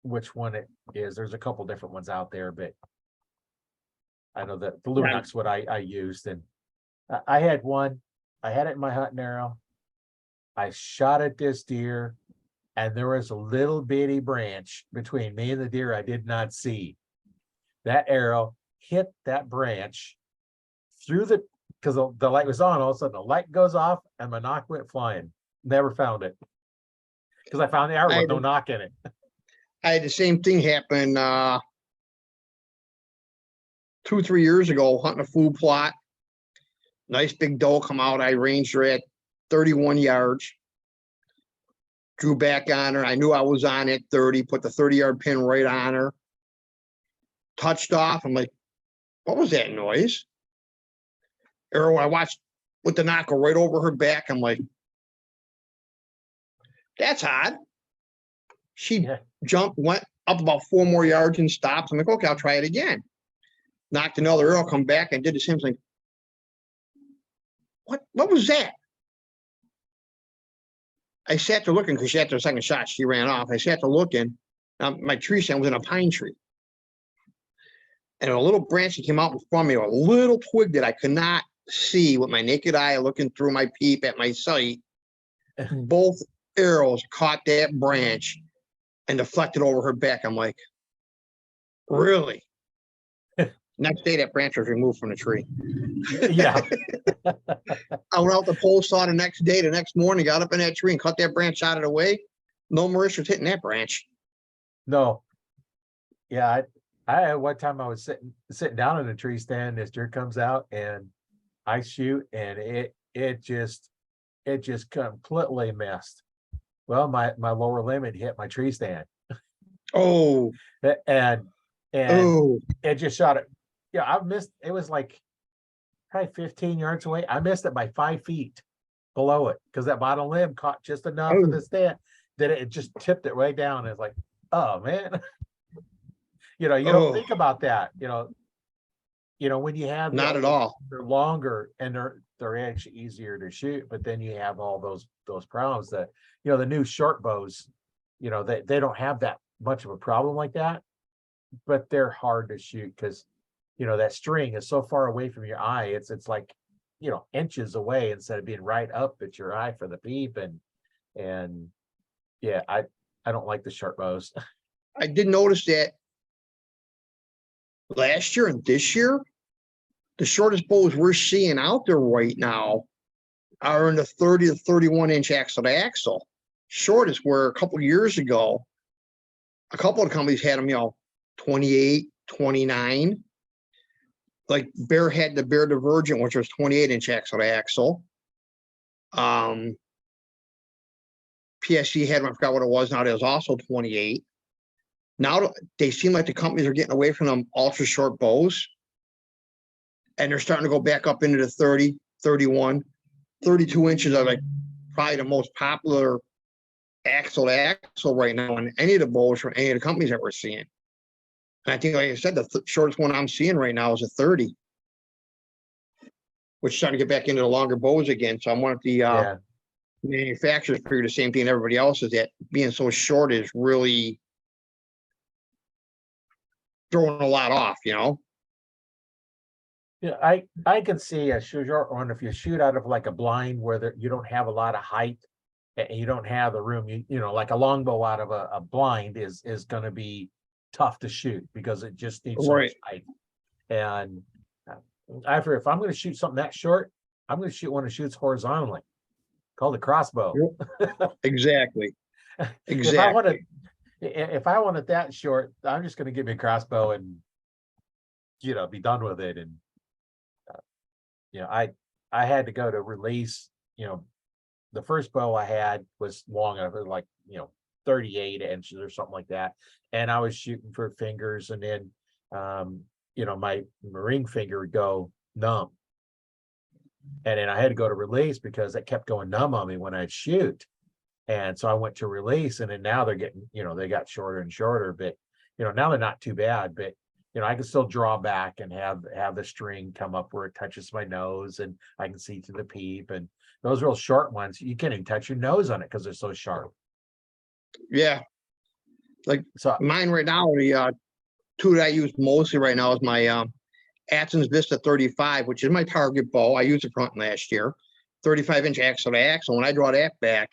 which one it is. There's a couple different ones out there, but I know that the yeah. Luminox what I used. And I had one, I had it in my hunting arrow. I shot at this deer, and there was a little bitty branch between me and the deer I did not see. That arrow hit that branch through because the light was on. All of a sudden, the light goes off, and my knock went flying. Never found it because I found the arrow I with had, no knock in it. I had the same thing happen 2, 3 years ago, hunting a food plot. Nice big doe come out. I ranged her at 31 yards. Drew back on her. I knew I was on at 30, put the 30-yard pin right on her. Touched off. I'm like, what was that noise? Arrow, I watched with the knock go right over her back. I'm like, that's odd. She Yeah. jumped, went up about 4 more yards and stopped. I'm like, okay, I'll try it again. Knocked another arrow, come back and did the same thing. What was that? I sat there looking because she had her second shot. She ran off. I sat there looking. My tree stand was in a pine tree. And a little branch that came out in front of me, a little twig that I could not see with my naked eye looking through my peep at my sight. Both arrows caught that branch and deflected over her back. I'm like, really? Next day, that branch was removed from the tree. Yeah. I went out the pole saw the next day. The next morning, got up in that tree and cut that branch out of the way. No Mauritius hitting that branch. No. Yeah, I one time I was sitting down in a tree stand. This deer comes out, and I shoot, and it just completely missed. Well, my lower limb had hit my tree stand, Oh, and oh, it just shot it. Yeah, I missed. It was like probably 15 yards away. I missed it by 5 feet below it because that bottom limb caught just enough of oh, the stand that it just tipped it way down. It's like, oh man, you know, you don't oh, think about that. You know, when you have the not at old, all. they're longer and they're actually easier to shoot, but then you have all those problems that, you know, the new short bows, you know, they don't have that much of a problem like that. but they're hard to shoot because, you know, that string is so far away from your eye. It's like, you know, inches away instead of being right up at your eye for the peep. And yeah, I don't like the sharp bows. I did notice that last year and this year, the shortest bows we're seeing out there right now are in the 30 to 31 inch axle to axle. Shortest, where a couple of years ago, a couple of companies had them, you know, 28, 29. Like Bear had the Bear Divergent, which was 28 inch axle to axle. PSG had one, I forgot what it was now, it was also 28. Now they seem like the companies are getting away from them ultra short bows. And they're starting to go back up into the 30, 31, 32 inches are like probably the most popular axle to axle right now on any of the bows from any of the companies that we're seeing. And I think, like I said, the shortest one I'm seeing right now is a 30, which is starting to get back into the longer bows again. So I want the Yeah. manufacturers figure the same thing everybody else is, that being so short is really throwing a lot off, you know? Yeah, I can see a short one if you shoot out of like a blind where you don't have a lot of height and you don't have the room. You know, like a longbow out of a blind is going to be tough to shoot because it just needs so much height. And if I'm going to shoot something that short, I'm going to shoot one that shoots horizontally, called a crossbow. Exactly. Exactly. If I want it that short, I'm just going to give me a crossbow and, you know, be done with it. And you know, I had to go to release, you know, the first bow I had was long enough, like, you know, 38 inches or something like that. And I was shooting for fingers, and then, you know, my ring finger would go numb. And then I had to go to release because it kept going numb on me when I'd shoot. And so I went to release, and then now they're getting, you know, they got shorter and shorter, but, you know, now they're not too bad, but, you know, I can still draw back and have the string come up where it touches my nose and I can see through the peep. And those real short ones, you can't even touch your nose on it because they're so sharp. Yeah. Like So mine right now, the two that I use mostly right now is my Athens Vista 35, which is my target bow. I used it front last year, 35 inch axle to axle. When I draw that back,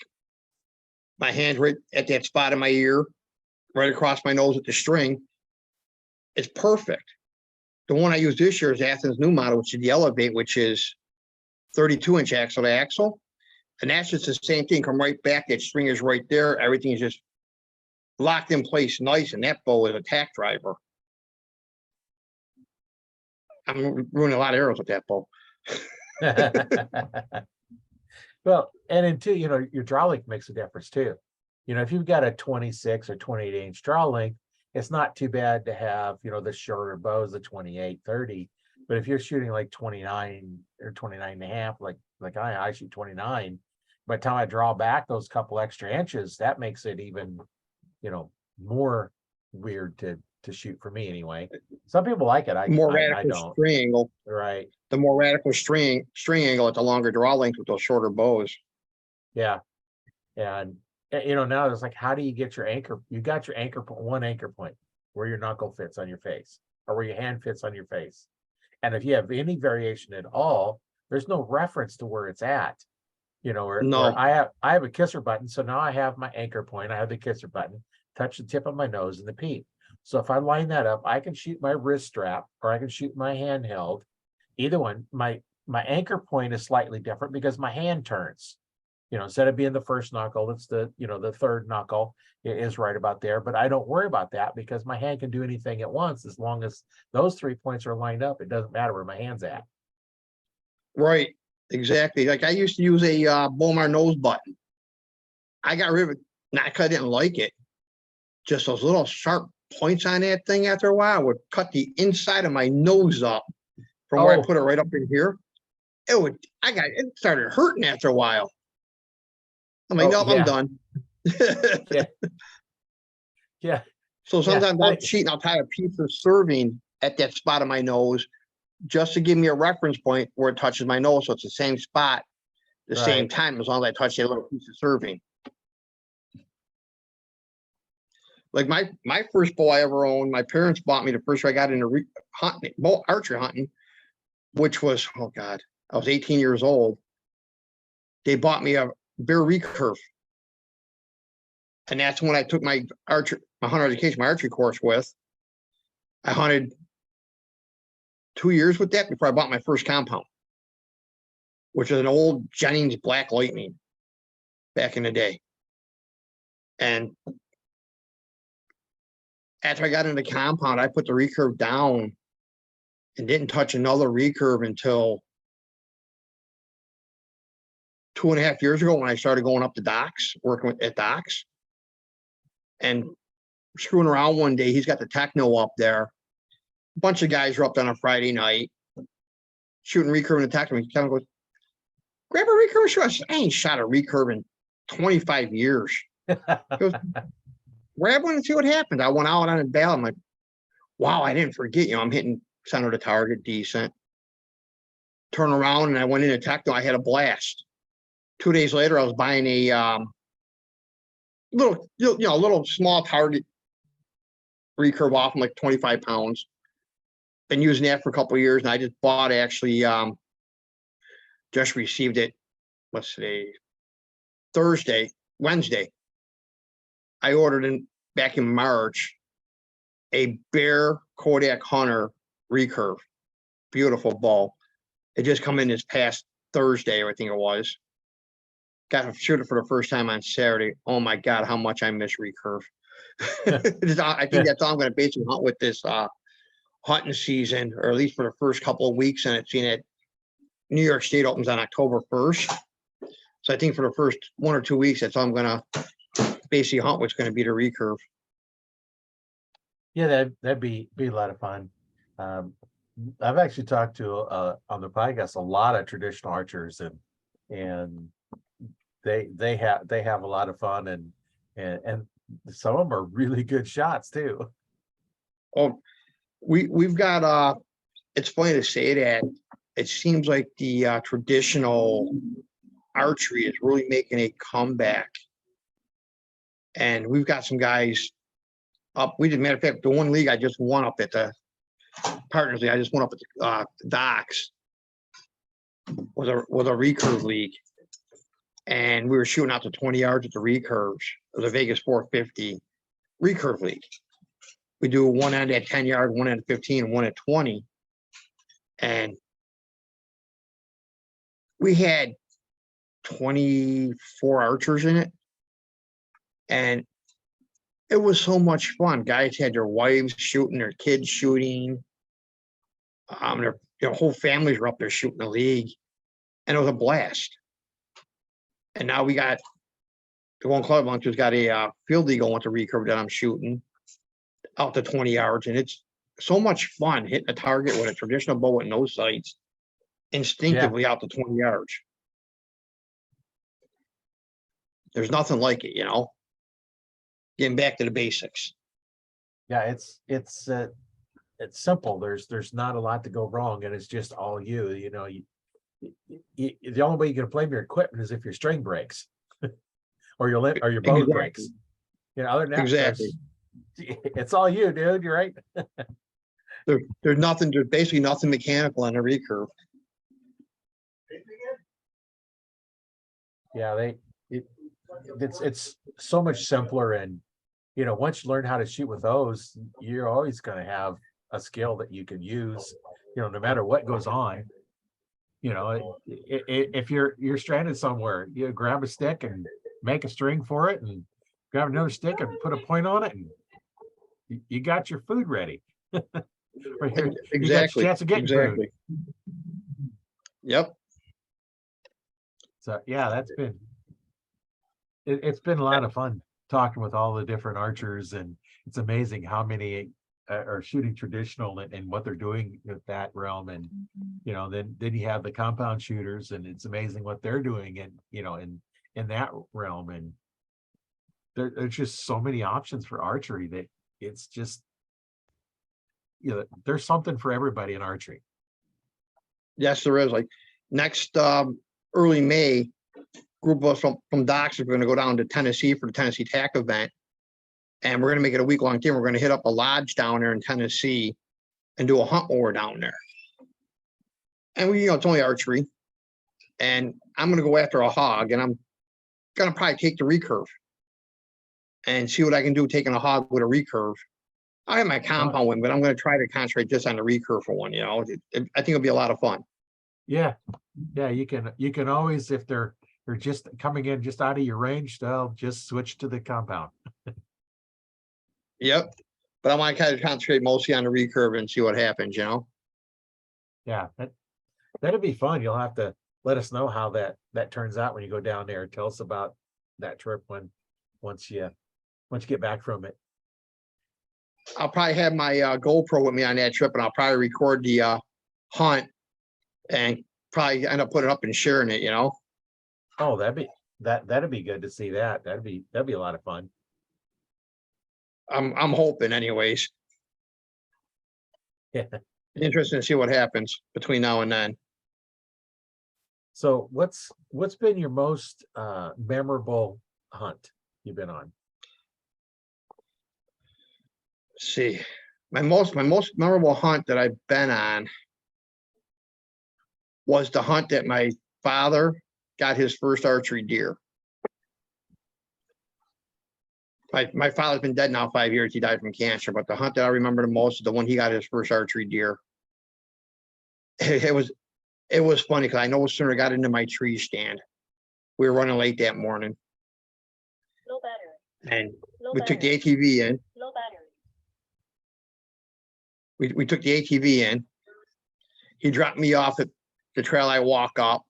my hand's right at that spot in my ear, right across my nose with the string. It's perfect. The one I use this year is Athens new model, which is the Elevate, which is 32 inch axle to axle. And that's just the same thing. Come right back. That string is right there. Everything is just locked in place nice. And that bow is a tack driver. I'm ruining a lot of arrows with that bow. well, and then too, you know, your draw length makes a difference too. You know, if you've got a 26 or 28 inch draw length, it's not too bad to have, you know, the shorter bows, the 28, 30. But if you're shooting like 29 or 29 and a half, like I shoot 29, by the time I draw back those couple extra inches, that makes it even, you know, more weird to shoot for me anyway. Some people like it. I don't. String angle. Right. The more radical string angle at the longer draw length with those shorter bows. Yeah. And you know, now it's like, how do you get your anchor? You got your one anchor point where your knuckle fits on your face or where your hand fits on your face. And if you have any variation at all, there's no reference to where it's at. You know, where I have a kisser button. So now I have my anchor point. I have the kisser button, touch the tip of my nose and the peep. So if I line that up, I can shoot my wrist strap or I can shoot my handheld. Either one. My anchor point is slightly different because my hand turns. You know, instead of being the first knuckle, it's the, you know, the third knuckle. It is right about there, but I don't worry about that because my hand can do anything at once. As long as those 3 points are lined up, it doesn't matter where my hand's at. Right. Exactly. Like I used to use a Bomar nose button. I got rid of it, not because I didn't like it. Just those little sharp points on that thing after a while would cut the inside of my nose up from where I put it right up in here. It started hurting after a while. I'm like, no, I'm done. Yeah. So sometimes I'll cheat and I'll tie a piece of serving at that spot of my nose just to give me a reference point where it touches my nose. So it's the same spot, the same time, as long as I touch that little piece of serving. Like my first bow I ever owned, my parents bought me the first year I got into hunting, archery hunting, which was, oh God, I was 18 years old. They bought me a bear recurve. And that's when I took my hunter education, my archery course with. I hunted 2 years with that before I bought my first compound, which is an old Jennings Black Lightning back in the day. And after I got into compound, I put the recurve down and didn't touch another recurve until 2.5 years ago when I started going up to docks, working at docks. And screwing around one day, he's got the techno up there. A bunch of guys are up there on a Friday night shooting recurve in the techno. He kind of goes, grab a recurve and shoot. I said, I ain't shot a recurve in 25 years. He goes, grab one and see what happens. I went out on a bail. I'm like, wow, I didn't forget. I'm hitting center of the target decent. Turn around and I went into techno. I had a blast. 2 days later, I was buying a little small target recurve off them, like 25 pounds. Been using that for a couple of years, and I just bought actually just received it. What's today? Wednesday. I ordered in back in March a Bear Kodak Hunter recurve. Beautiful bow. It just come in this past Thursday, I think it was. Got to shoot it for the first time on Saturday. Oh my God, how much I miss recurve. I think that's all I'm going to basically hunt with this hunting season, or at least for the first couple of weeks. And it's seen it. New York State opens on October 1st. So I think for the first 1 or 2 weeks, that's all I'm going to basically hunt what's going to be the recurve. Yeah, that'd be a lot of fun. I've actually talked to on the podcast a lot of traditional archers, and they have a lot of fun, and some of them are really good shots too. Oh, we've got it's funny to say that. It seems like the traditional archery is really making a comeback, and we've got some guys up. We did, matter of fact, the one league I just won up at the Partners League. I just won up at the docks. Was a recurve league, and we were shooting out to 20 yards at the recurves. It was a Vegas 450 recurve league. We do one end at 10 yards, one end at 15, and one at 20. And we had 24 archers in it. And it was so much fun. Guys had their wives shooting, their kids shooting. Their whole families were up there shooting the league. And it was a blast. And now we got the one club lunch has got a field eagle with a recurve that I'm shooting out to 20 yards. And it's so much fun hitting a target with a traditional bow with no sights instinctively out to 20 yards. There's nothing like it, getting back to the basics. Yeah, it's simple. There's not a lot to go wrong, and it's just all you. The only way you can blame your equipment is if your string breaks, or your bow breaks. Other than that, exactly. It's all you, dude. You're right. There's nothing. There's basically nothing mechanical on a recurve. Yeah, it's so much simpler, and once you learn how to shoot with those, you're always going to have a skill that you can use, no matter what goes on. If you're stranded somewhere, you grab a stick and make a string for it, and grab another stick and put a point on it, and you got your food ready. Right here, exactly. You got your chance of getting food. Yep. So yeah, it's been a lot of fun talking with all the different archers, and it's amazing how many are shooting traditional and what they're doing with that realm. And then you have the compound shooters, and it's amazing what they're doing, and in that realm. And there's just so many options for archery that it's just there's something for everybody in archery. Yes, there is. Like next early May, group of us from docks are going to go down to Tennessee for the Tennessee TAC event. And we're gonna make it a week-long thing. We're gonna hit up a lodge down there in Tennessee and do a hunt while we're down there. And we, it's only archery. And I'm gonna go after a hog, and I'm gonna probably take the recurve and see what I can do taking a hog with a recurve. I have my compound one, but I'm gonna try to concentrate just on the recurve for one, I think it'll be a lot of fun. Yeah. Yeah, you can always, if they're just coming in just out of your range, they'll just switch to the compound. Yep. But I want to kind of concentrate mostly on the recurve and see what happens, Yeah, that'd be fun. You'll have to let us know how that turns out when you go down there. Tell us about that trip once you get back from it. I'll probably have my GoPro with me on that trip, and I'll probably record the hunt and probably end up putting it up and sharing it, Oh, that'd be good to see that. That'd be a lot of fun. I'm hoping anyways. Yeah. Interesting to see what happens between now and then. So what's been your most memorable hunt you've been on? Let's see. My most memorable hunt that I've been on was the hunt that my father got his first archery deer. My father's been dead now 5 years. He died from cancer, but the hunt that I remember the most is the one he got his first archery deer. It was funny because I no sooner got into my tree stand. We were running late that morning. Low battery. And we took the ATV in. Low battery. We took the ATV in. He dropped me off at the trail I walk up.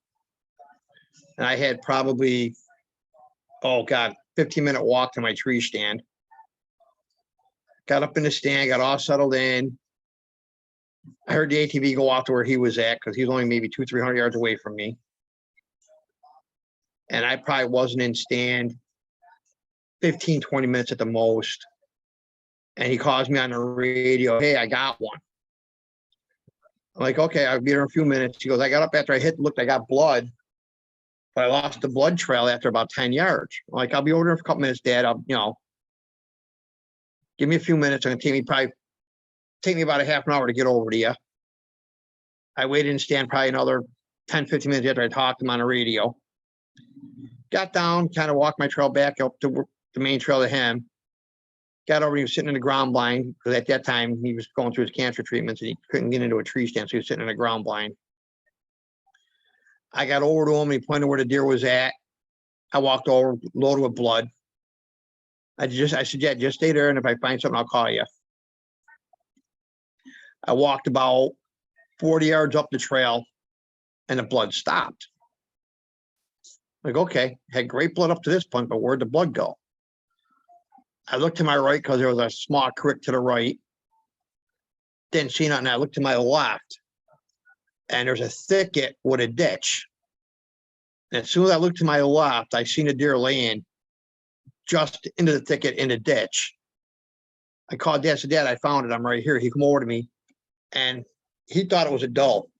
And I had probably, 15-minute walk to my tree stand. Got up in the stand, got all settled in. I heard the ATV go off to where he was at because he was only maybe 200-300 yards away from me. And I probably wasn't in stand 15-20 minutes at the most. And he calls me on the radio, "Hey, I got one." I'm like, "Okay, I'll be there in a few minutes." He goes, "I got up after I looked, I got blood. But I lost the blood trail after about 10 yards. I'm like, I'll be over there for a couple minutes, Dad. Give me a few minutes. It's going to take me about a half an hour to get over to you." I waited and stand probably another 10-15 minutes after I talked to him on the radio. Got down, kind of walked my trail back up to the main trail to him. Got over, he was sitting in the ground blind because at that time he was going through his cancer treatments and he couldn't get into a tree stand, so he was sitting in the ground blind. I got over to him, he pointed where the deer was at. I walked over, loaded with blood. I said, "Yeah, just stay there, and if I find something, I'll call you." I walked about 40 yards up the trail, and the blood stopped. Like, okay, had great blood up to this point, but where'd the blood go? I looked to my right because there was a small creek to the right. Didn't see nothing. I looked to my left, and there's a thicket with a ditch. And as soon as I looked to my left, I seen a deer laying just into the thicket in the ditch. I called Dad, said, "Dad, I found it. I'm right here." He come over to me, and he thought it was a doe.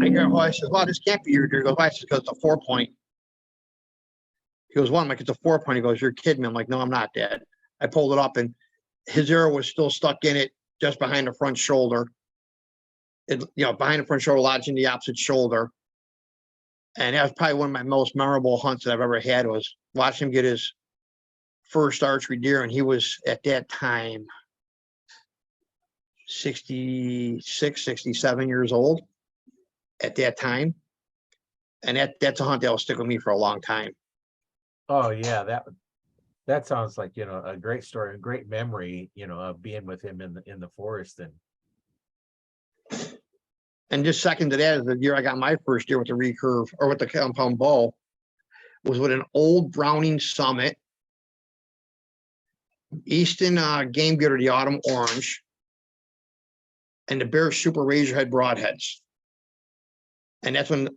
I said, "Well, this can't be your deer." He goes, "Why?" I said, "Because it's a 4-point." He goes, "Well," I'm like, "It's a 4-point." He goes, "You're kidding me." I'm like, "No, I'm not, Dad." I pulled it up, and his arrow was still stuck in it just behind the front shoulder. Behind the front shoulder, lodged in the opposite shoulder. And that was probably one of my most memorable hunts that I've ever had, was watching him get his first archery deer. And he was at that time 66, 67 years old at that time. And that's a hunt that will stick with me for a long time. Oh yeah, that sounds like, a great story, a great memory, of being with him in the forest. And just second to that is the year I got my first deer with the recurve, or with the compound bow, was with an old Browning Summit, Easton Game Getter, the Autumn Orange, and the Bear Super Razorhead Broadheads. And that's when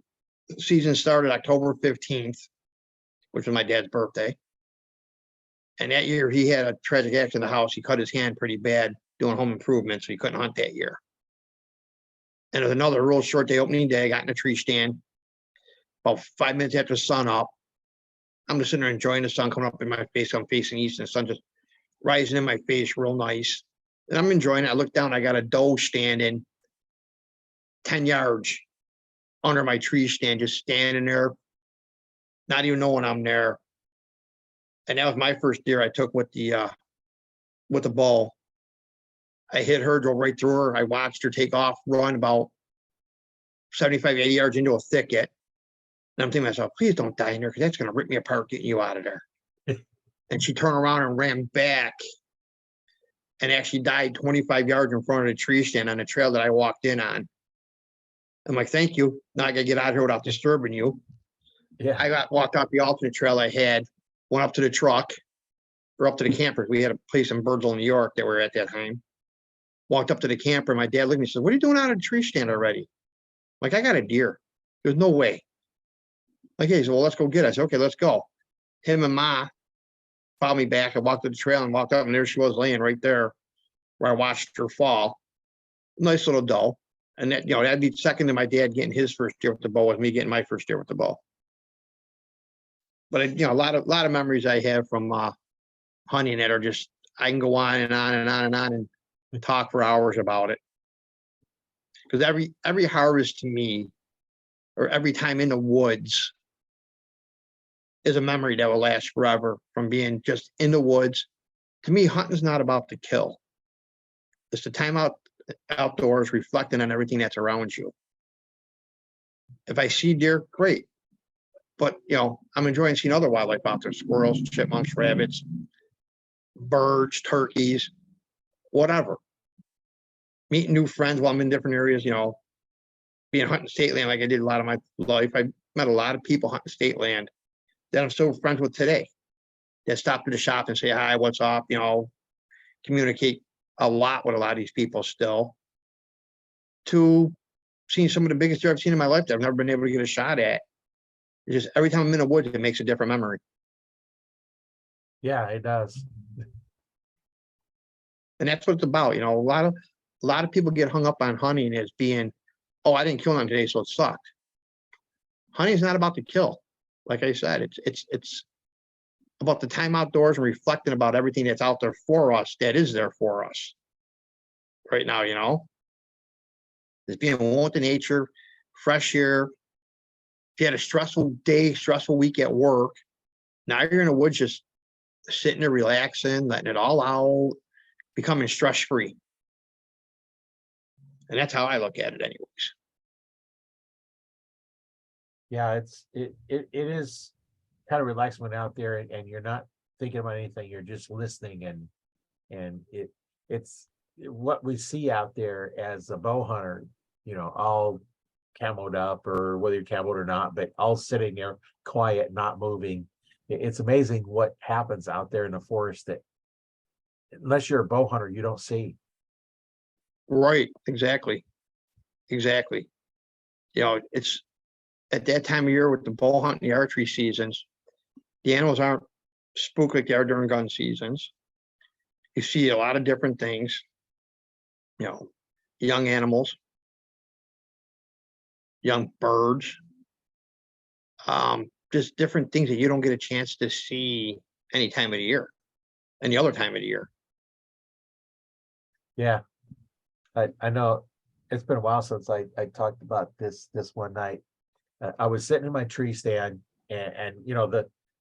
the season started, October 15th, which was my dad's birthday. And that year he had a tragic accident in the house. He cut his hand pretty bad doing home improvement, so he couldn't hunt that year. And it was another real short day, opening day. I got in a tree stand about 5 minutes after sun up. I'm just sitting there enjoying the sun coming up in my face. I'm facing east and the sun just rising in my face real nice. And I'm enjoying it. I look down, I got a doe standing 10 yards under my tree stand, just standing there, not even knowing I'm there. And that was my first deer I took with the ball. I hit her, drove right through her. I watched her take off, run about 75, 80 yards into a thicket. And I'm thinking to myself, please don't die in there, because that's going to rip me apart getting you out of there. And she turned around and ran back and actually died 25 yards in front of the tree stand on the trail that I walked in on. I'm like, thank you. Now I got to get out of here without disturbing you. Yeah. I walked off the alternate trail I had, went up to the truck, or up to the camper. We had a place in Birdsville, New York that we were at that time. Walked up to the camper. My dad looked at me and said, what are you doing out of the tree stand already? I'm like, I got a deer. There's no way. Like, hey, he said, well, let's go get it. I said, okay, let's go. Him and Ma followed me back. I walked to the trail and walked up, and there she was laying right there where I watched her fall. Nice little doe. And that, that'd be second to my dad getting his first deer with the bow, with me getting my first deer with the bow. But a lot of memories I have from hunting that are just, I can go on and on and on and on and talk for hours about it. Because every harvest to me, or every time in the woods, is a memory that will last forever from being just in the woods. To me, hunting's not about the kill. It's the time outdoors, reflecting on everything that's around you. If I see deer, great. But, I'm enjoying seeing other wildlife out there: squirrels, chipmunks, rabbits, birds, turkeys, whatever. Meeting new friends while I'm in different areas, being hunting state land like I did a lot of my life. I met a lot of people hunting state land that I'm still friends with today, that stop at the shop and say, hi, what's up? Communicate a lot with a lot of these people still, to seeing some of the biggest deer I've seen in my life that I've never been able to get a shot at. It's just every time I'm in the woods, it makes a different memory. Yeah, it does. And that's what it's about. A lot of people get hung up on hunting as being, oh, I didn't kill none today, so it sucked. Hunting is not about the kill. Like I said, it's about the time outdoors and reflecting about everything that's out there for us, that is there for us right now. It's being one with the nature, fresh air. If you had a stressful day, stressful week at work, now you're in the woods just sitting there relaxing, letting it all out, becoming stress-free. And that's how I look at it anyways. Yeah, it is kind of relaxing when out there and you're not thinking about anything, you're just listening, and it's what we see out there as a bow hunter, all camoed up, or whether you're camoed or not, but all sitting there quiet, not moving. It's amazing what happens out there in the forest that, unless you're a bow hunter, you don't see. Right, exactly. It's at that time of year with the bow hunt and the archery seasons, the animals aren't spooked like they are during gun seasons. You see a lot of different things, young animals, young birds, just different things that you don't get a chance to see any time of the year, any other time of the year. Yeah, I know it's been a while since I talked about this one night. I was sitting in my tree stand, and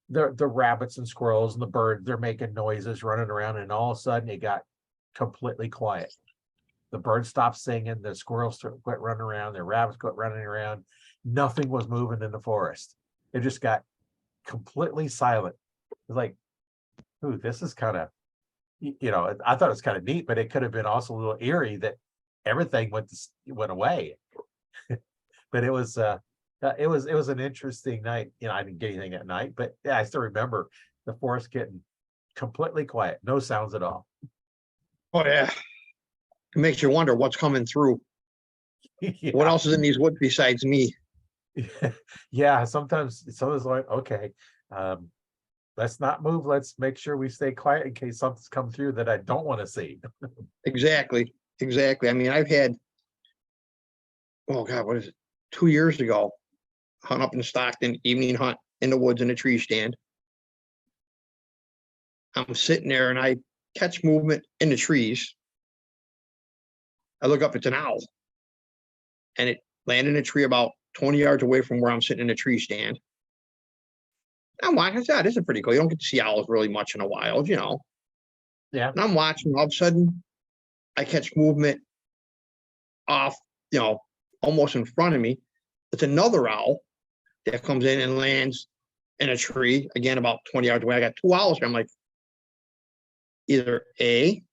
the rabbits and squirrels and the birds, they're making noises, running around, and all of a sudden it got completely quiet. The birds stopped singing, the squirrels quit running around, the rabbits quit running around. Nothing was moving in the forest. It just got completely silent. It's like, ooh, this is kind of, I thought it was kind of neat, but it could have been also a little eerie that everything went away. But it was an interesting night. I didn't get anything at night, but yeah, I still remember the forest getting completely quiet, no sounds at all. Oh yeah, it makes you wonder what's coming through. Yeah. What else is in these woods besides me? Yeah, sometimes someone's like, okay, let's not move. Let's make sure we stay quiet in case something's come through that I don't want to see. Exactly. I mean, I've had, oh God, what is it? 2 years ago, hunt up in Stockton, evening hunt in the woods in a tree stand. I'm sitting there and I catch movement in the trees. I look up, it's an owl. And it landed in a tree about 20 yards away from where I'm sitting in a tree stand. I'm watching, I said, this is pretty cool. You don't get to see owls really much in the wild, you know. Yeah. And I'm watching, all of a sudden, I catch movement off, you know, almost in front of me. It's another owl that comes in and lands in a tree, again, about 20 yards away. I got two owls here. I'm like, either A,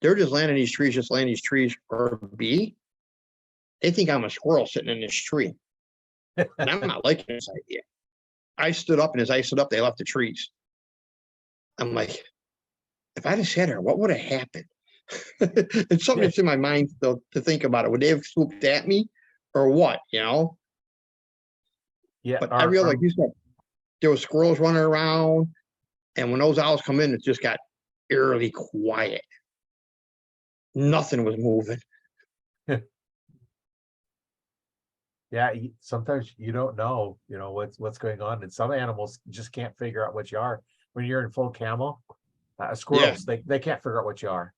they're just landing these trees, or B, they think I'm a squirrel sitting in this tree. And I'm not liking this idea. I stood up, and as I stood up, they left the trees. I'm like, if I'd have sat there, what would have happened? It's something that's in my mind though, to think about it. Would they have swooped at me or what, you know? Yeah. But I realized, like you said, there were squirrels running around, and when those owls come in, it just got eerily quiet. Nothing was moving. Yeah, sometimes you don't know, what's going on, and some animals just can't figure out what you are. When you're in full camo, squirrels, they can't figure out what you are.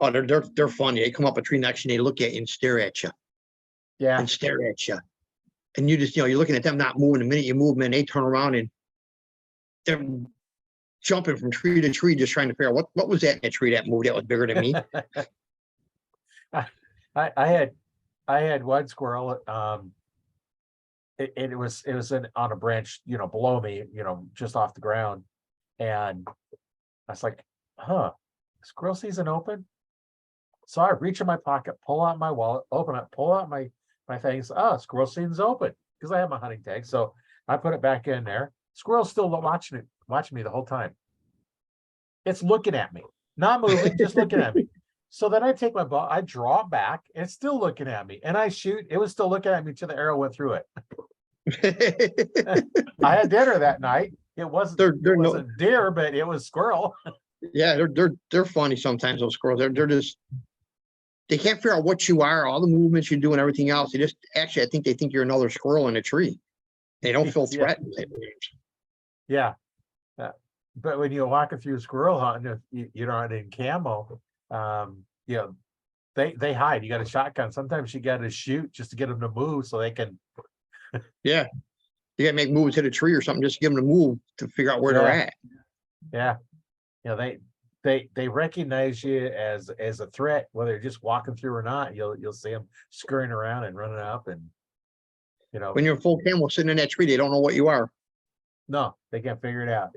Oh, they're funny. They come up a tree next to you, they look at you and stare at you. Yeah. And stare at you. And you just, you're looking at them not moving. The minute you move, man, they turn around and they're jumping from tree to tree, just trying to figure out what was that in that tree that moved that was bigger than me. I had one squirrel. It was on a branch, below me, just off the ground, and I was like, "Huh, squirrel season open." So I reach in my pocket, pull out my wallet, open it, pull out my things. Oh, squirrel season's open because I have my hunting tag. So I put it back in there. Squirrel's still watching me the whole time. It's looking at me, not moving, just looking at me. So then I take my bow, I draw back, and it's still looking at me, and I shoot. It was still looking at me till the arrow went through it. I had dinner that night. It wasn't deer, but it was squirrel. Yeah, they're funny sometimes. Those squirrels, they're just, they can't figure out what you are, all the movements you do, and everything else. They just actually, I think they think you're another squirrel in a tree. They don't feel threatened. Yeah. But when you're walking through squirrel hunting, if you're not in camo, they hide. You got a shotgun. Sometimes you got to shoot just to get them to move so they can. Yeah, you got to make moves, hit a tree or something, just to get them to move to figure out where they're at. Yeah, they recognize you as a threat, whether you're just walking through or not. You'll see them scurrying around and running up, and when you're in full camo sitting in that tree, they don't know what you are. No, they can't figure it out.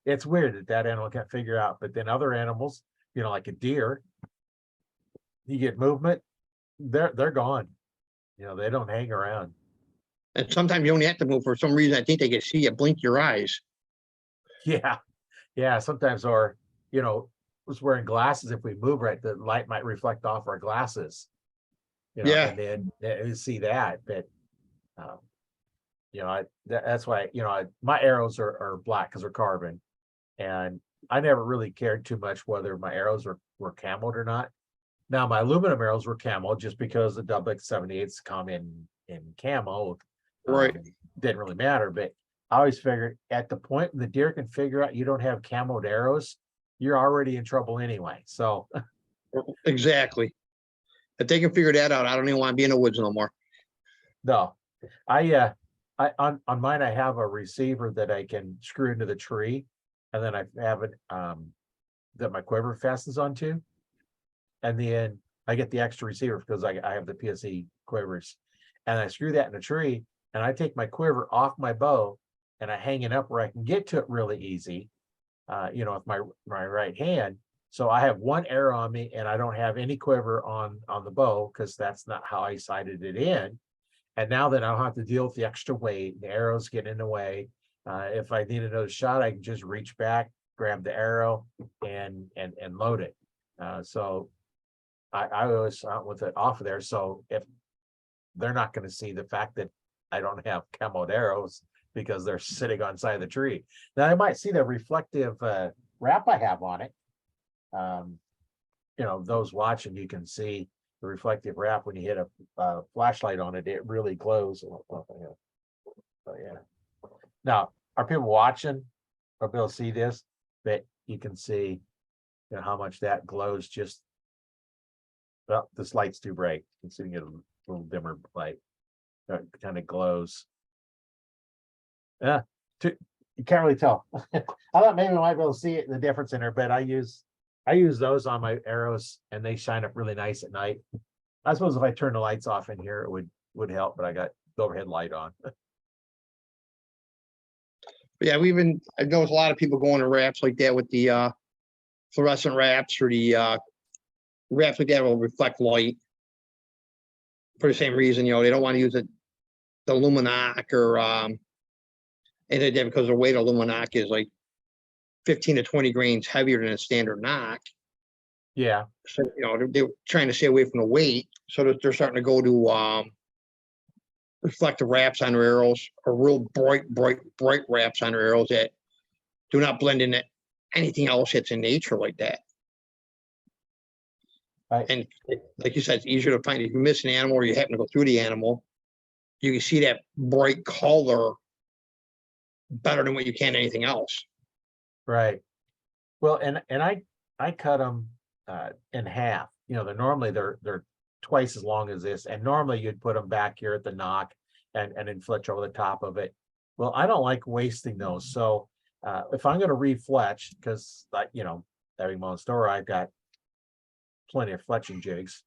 It's weird that animal can't figure out. But then other animals, like a deer, you get movement, they're gone. They don't hang around. And sometimes you only have to move for some reason. I think they can see you blink your eyes. Yeah. Sometimes, or was wearing glasses. If we move right, the light might reflect off our glasses. And then you see that. But that's why my arrows are black because they're carbon, and I never really cared too much whether my arrows were camoed or not. Now my aluminum arrows were camo just because the .78s come in camo. Right. Didn't really matter, but I always figured at the point when the deer can figure out you don't have camoed arrows, you're already in trouble anyway. So exactly. If they can figure that out, I don't even want to be in the woods no more. No, I on mine, I have a receiver that I can screw into the tree, and then I have it that my quiver fastens onto, and then I get the extra receiver because I have the PSE quivers, and I screw that in the tree, and I take my quiver off my bow, and I hang it up where I can get to it really easy, with my right hand. So I have one arrow on me, and I don't have any quiver on the bow because that's not how I sighted it in. And now that I don't have to deal with the extra weight, the arrows get in the way. If I need another shot, I can just reach back, grab the arrow, and load it. So I always went with it off of there. So if they're not going to see the fact that I don't have camoed arrows because they're sitting on side of the tree. Now I might see the reflective wrap I have on it. Those watching, you can see the reflective wrap when you hit a flashlight on it, it really glows. Oh, yeah. Now, are people watching? Are people see this? but you can see, you know, how much that glows just, well, this light's too bright. It's sitting at a little dimmer light. It kind of glows. Yeah, you can't really tell. I thought maybe I might be able to see it, the difference in her, but I use those on my arrows and they shine up really nice at night. I suppose if I turn the lights off in here, it would help, but I got the overhead light on. Yeah, I know a lot of people going to wraps like that with the fluorescent wraps or the wraps like that will reflect light. For the same reason, you know, they don't want to use the Luminoc or anything like that because the weight of Luminoc is like 15 to 20 grains heavier than a standard knock. Yeah. So, you know, they're trying to stay away from the weight. So that they're starting to go to reflective wraps on their arrows or real bright wraps on their arrows that do not blend into anything else that's in nature like that. Right. And like you said, it's easier to find if you miss an animal or you happen to go through the animal, you can see that bright color better than what you can anything else. Right. Well, and I cut them in half. You know, they're twice as long as this, and normally you'd put them back here at the knock and then fletch over the top of it. Well, I don't like wasting those. So if I'm going to refletch, because you know, having my own store, I've got plenty of fletching jigs.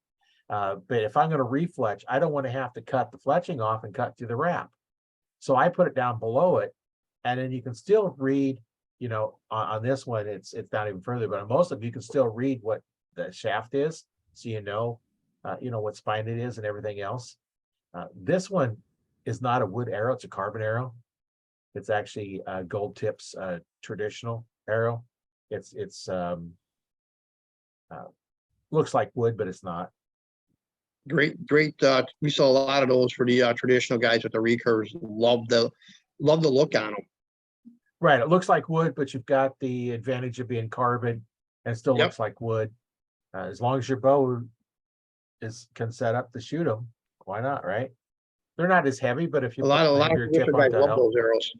But if I'm going to refletch, I don't want to have to cut the fletching off and cut through the wrap. So I put it down below it, and then you can still read, you know, on this one, it's down even further, but on most of them, you can still read what the shaft is. So you know what spine it is and everything else. This one is not a wood arrow, it's a carbon arrow. It's actually Gold Tips traditional arrow. It's looks like wood, but it's not. Great. We saw a lot of those for the traditional guys with the recurves. Love the look on them. Right, it looks like wood, but you've got the advantage of being carbon and still Yep. looks like wood. As long as your bow can set up to shoot them, why not, right? They're not as heavy, but if you A lot of your tip traditional up guys to love help, those arrows.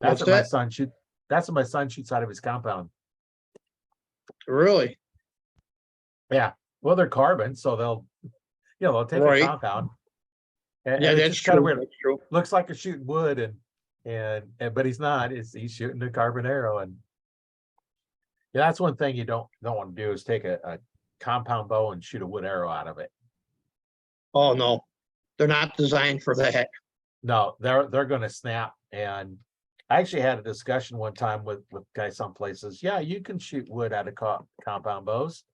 that's What's what my that? son shoot. That's what my son shoots out of his compound. Really? Yeah, well, they're carbon, so they'll take a Right. compound. And Yeah, it's that's just kind of true. weird. That's true. Looks like a shooting wood, and but he's not. He's shooting a carbon arrow, and yeah, that's one thing you don't want to do is take a compound bow and shoot a wood arrow out of it. Oh no, they're not designed for that. No, they're going to snap. And I actually had a discussion one time with guys some places. Yeah, you can shoot wood out of compound bows,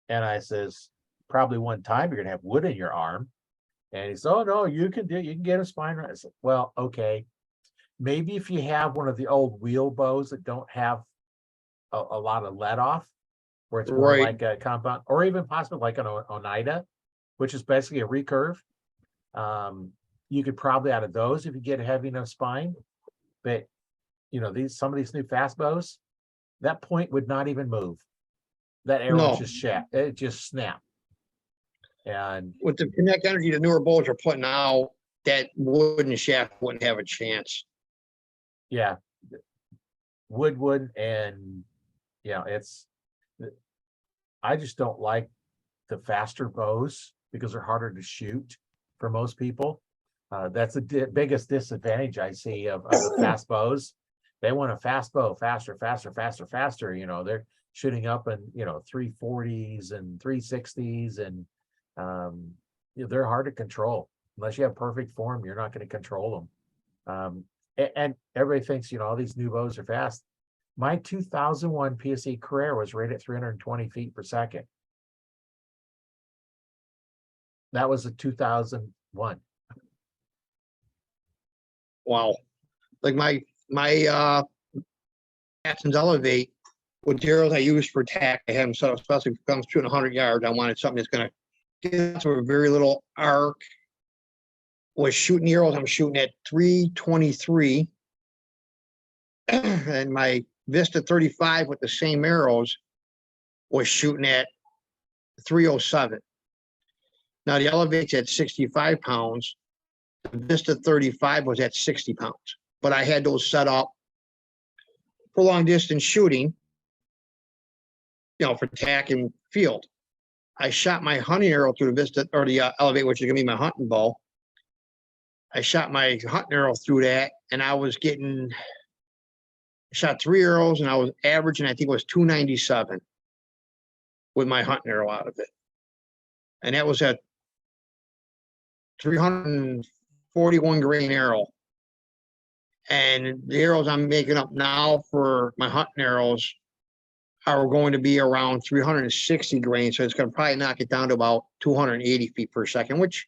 and I says probably one time you're gonna have wood in your arm. And he said, "Oh no, you can get a spine right." I said, "Well, okay, maybe if you have one of the old wheel bows that don't have a lot of let off, where it's more Right. like a compound, or even possibly like an Oneida, which is basically a recurve. You could probably out of those if you get a heavy enough spine, but you know, some of these new fast bows, that point would not even move. That arrow No. just it just snap. And With the kinetic energy the newer bows are putting out, that wooden shaft wouldn't have a chance. yeah, wood, and you know, I just don't like the faster bows because they're harder to shoot for most people. That's the biggest disadvantage I see of the fast bows. They want a fast bow, faster. You know, they're shooting up in 340s and 360s, and they're hard to control. Unless you have perfect form, you're not going to control them. And everybody thinks all these new bows are fast. My 2001 PSE Carrera was rated at 320 feet per second. That was a 2001. Wow. Like my Athens Elevate with the arrows I used for tack, I had them set up, especially if it comes shooting 100 yards. I wanted something that's going to get to a very little arc. Was shooting the arrows, I'm shooting at 323. And my Vista 35 with the same arrows was shooting at 307. Now the Elevate's at 65 pounds. The Vista 35 was at 60 pounds. But I had those set up for long distance shooting, for tack and field. I shot my hunting arrow through the vista or the elevate, which is gonna be my hunting bow. I shot my hunting arrow through that, and I was shot 3 arrows, and I was averaging, I think it was 297 with my hunting arrow out of it. And that was at 341 grain arrow. And the arrows I'm making up now for my hunting arrows are going to be around 360 grain. So it's going to probably knock it down to about 280 feet per second, which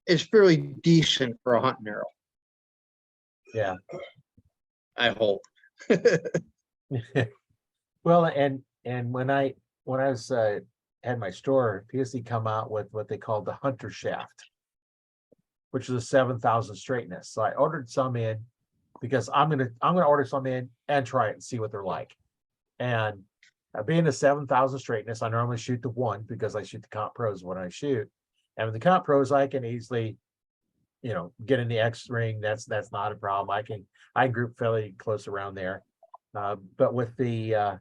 is fairly decent for a hunting arrow. Yeah. I hope. Well, and when I was had my store, PSC come out with what they called the hunter shaft, which is a 7,000 straightness. So I ordered some in because I'm gonna order some in and try it and see what they're like. And being a 7,000 straightness, I normally shoot the 1 because I shoot the comp pros when I shoot. And with the comp pros, I can easily, get in the X ring. That's not a problem. I can group fairly close around there. But with the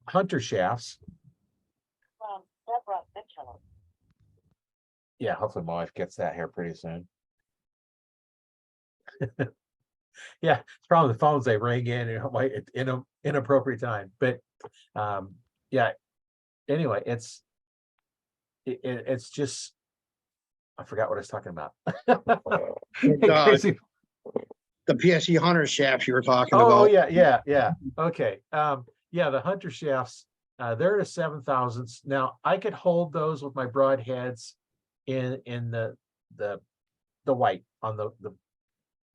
hunter shafts, yeah, hopefully my wife gets that here pretty soon. Yeah, it's probably the phones they ring in in an inappropriate time. But yeah, anyway, it's just, I forgot what I was talking about. The PSE hunter shafts you were talking Oh, about. yeah. Okay. Yeah, the hunter shafts, they're at a 7,000. Now I could hold those with my broadheads in the white on the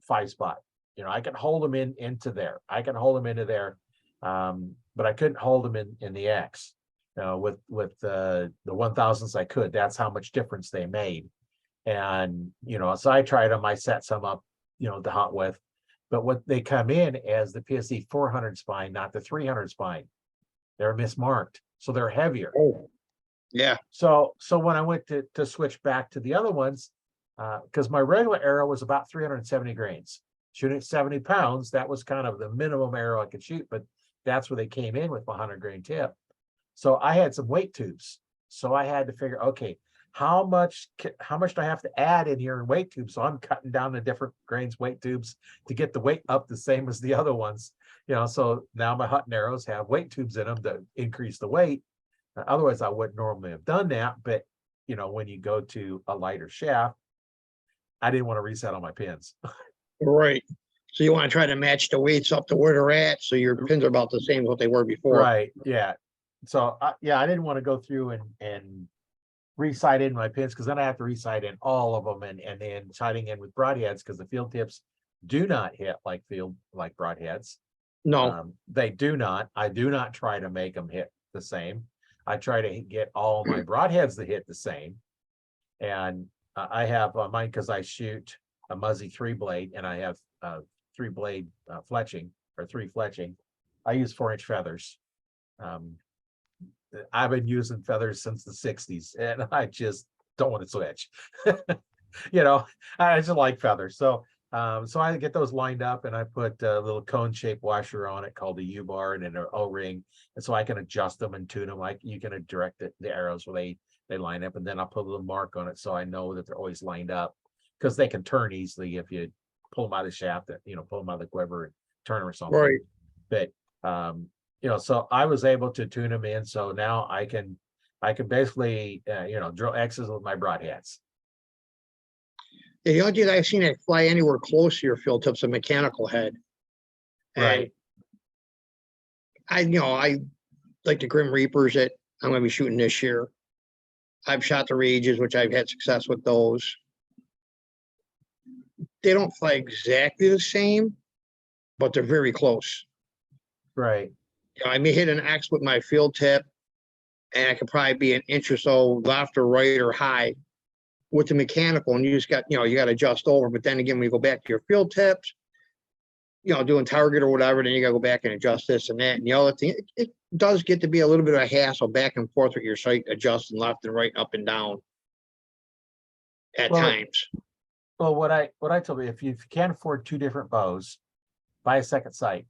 5 spot. I can hold them into there. I can hold them into there. But I couldn't hold them in the X. With the 1,000s I could. That's how much difference they made. And so I tried them. I set some up, to hunt with. But what they come in as the PSE 400 spine, not the 300 spine. They're mismarked, so they're heavier. Oh, yeah. So when I went to switch back to the other ones, because my regular arrow was about 370 grains. Shooting at 70 pounds, that was kind of the minimum arrow I could shoot, but that's where they came in with my 100 grain tip. So I had some weight tubes. So I had to figure, okay, how much do I have to add in here in weight tubes? So I'm cutting down the different grains weight tubes to get the weight up the same as the other ones. So now my hunting arrows have weight tubes in them to increase the weight. Otherwise, I wouldn't normally have done that. But when you go to a lighter shaft, I didn't want to reset all my pins. Right. So you want to try to match the weights up to where they're at, so your pins are about the same as what they were before. Right. Yeah. So I didn't want to go through and resight in my pins, because then I have to resight in all of them and then sighting in with broadheads, because the field tips do not hit like broadheads. No. They do not. I do not try to make them hit the same. I try to get all my broadheads to hit the same. And I have mine, because I shoot a Muzzy 3-blade, and I have 3-blade fletching, or 3 fletching. I use 4-inch feathers. I've been using feathers since the 60s, and I just don't want to switch. I just like feathers. So I get those lined up, and I put a little cone shaped washer on it called a U-bar and an O-ring. And so I can adjust them and tune them. You can direct the arrows where they line up, and then I'll put a little mark on it so I know that they're always lined up, because they can turn easily if you pull them out of the shaft, pull them out of the quiver and turn them or something. Right. But so I was able to tune them in. So now I can basically drill X's with my broadheads. Yeah, the only thing I've seen that fly anywhere close to your field tip's a mechanical head. Right. And I like the Grim Reapers that I'm going to be shooting this year. I've shot the Rages, which I've had success with those. They don't fly exactly the same, but they're very close. Right. I may hit an X with my field tip, and I could probably be an inch or so left or right or high with the mechanical, and you just got, you got to adjust over. But then again, when you go back to your field tips, doing target or whatever, then you got to go back and adjust this and that and the other thing. It does get to be a little bit of a hassle back and forth with your sight, adjusting left and right, up and down at times. Well, what I told you, if you can't afford 2 different bows, buy a second sight.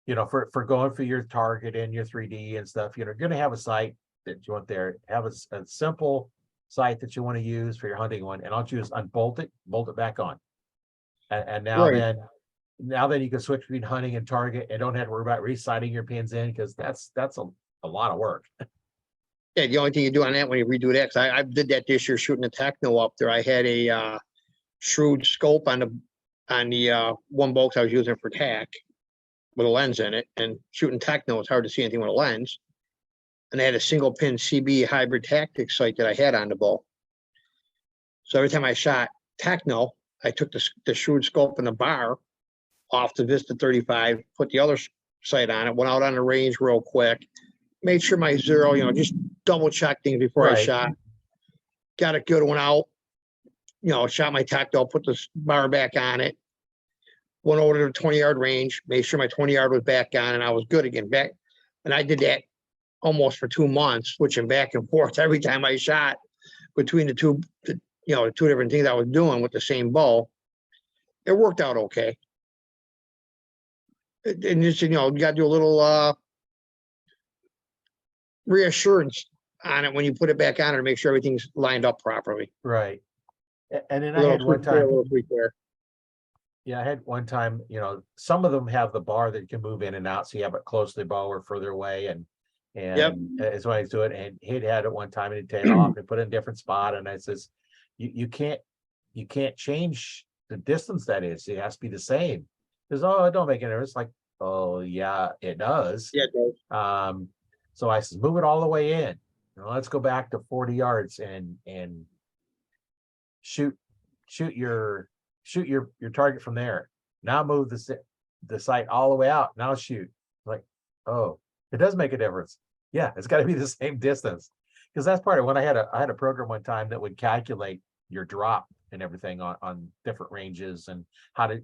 you know, for going for your target and your 3D and stuff, you know, you're gonna have a sight that you want there, have a simple sight that you want to use for your hunting one, and all you do is unbolt it, bolt it back on. And now Right. then you can switch between hunting and target and don't have to worry about resighting your pins in, because that's a lot of work. Yeah, the only thing you do on that when you redo that, 'cause I did that this year shooting the Techno up there. I had a shrewd scope on the one box I was using for tack with a lens in it, and shooting Techno, it's hard to see anything with a lens. And I had a single pin CB hybrid tactics sight that I had on the bow. So every time I shot Techno, I took the shrewd scope and the bar off the Vista 35, put the other sight on it, went out on the range real quick, made sure my zero, you know, just double check things before I Right. shot. Got a good one out, you know, shot my Techno, put the bar back on it, went over to the 20-yard range, made sure my 20-yard was back on, and I was good again. Back, and I did that almost for 2 months, switching back and forth every time I shot between the two different things I was doing with the same bow. It worked out okay. And just, you know, you got to do a little reassurance on it when you put it back on to make sure everything's lined up properly. Right. And then A I little had one tweak there, a time, little tweak there. yeah, I had one time, you know, some of them have the bar that you can move in and out, so you have it close to the bow or further away, and Yep. as I do it, and he'd had it one time and he'd take it off and put it in a different spot, and I says, you can't change the distance that is, it has to be the same. Because, oh, it don't make any difference. Like, oh yeah, it does. Yeah, it does. So I says, move it all the way in. Now, let's go back to 40 yards and shoot your target from there. Now move the sight all the way out. Now shoot. Like, oh, it does make a difference. Yeah, it's got to be the same distance, because that's part of when I had a program one time that would calculate your drop and everything on different ranges and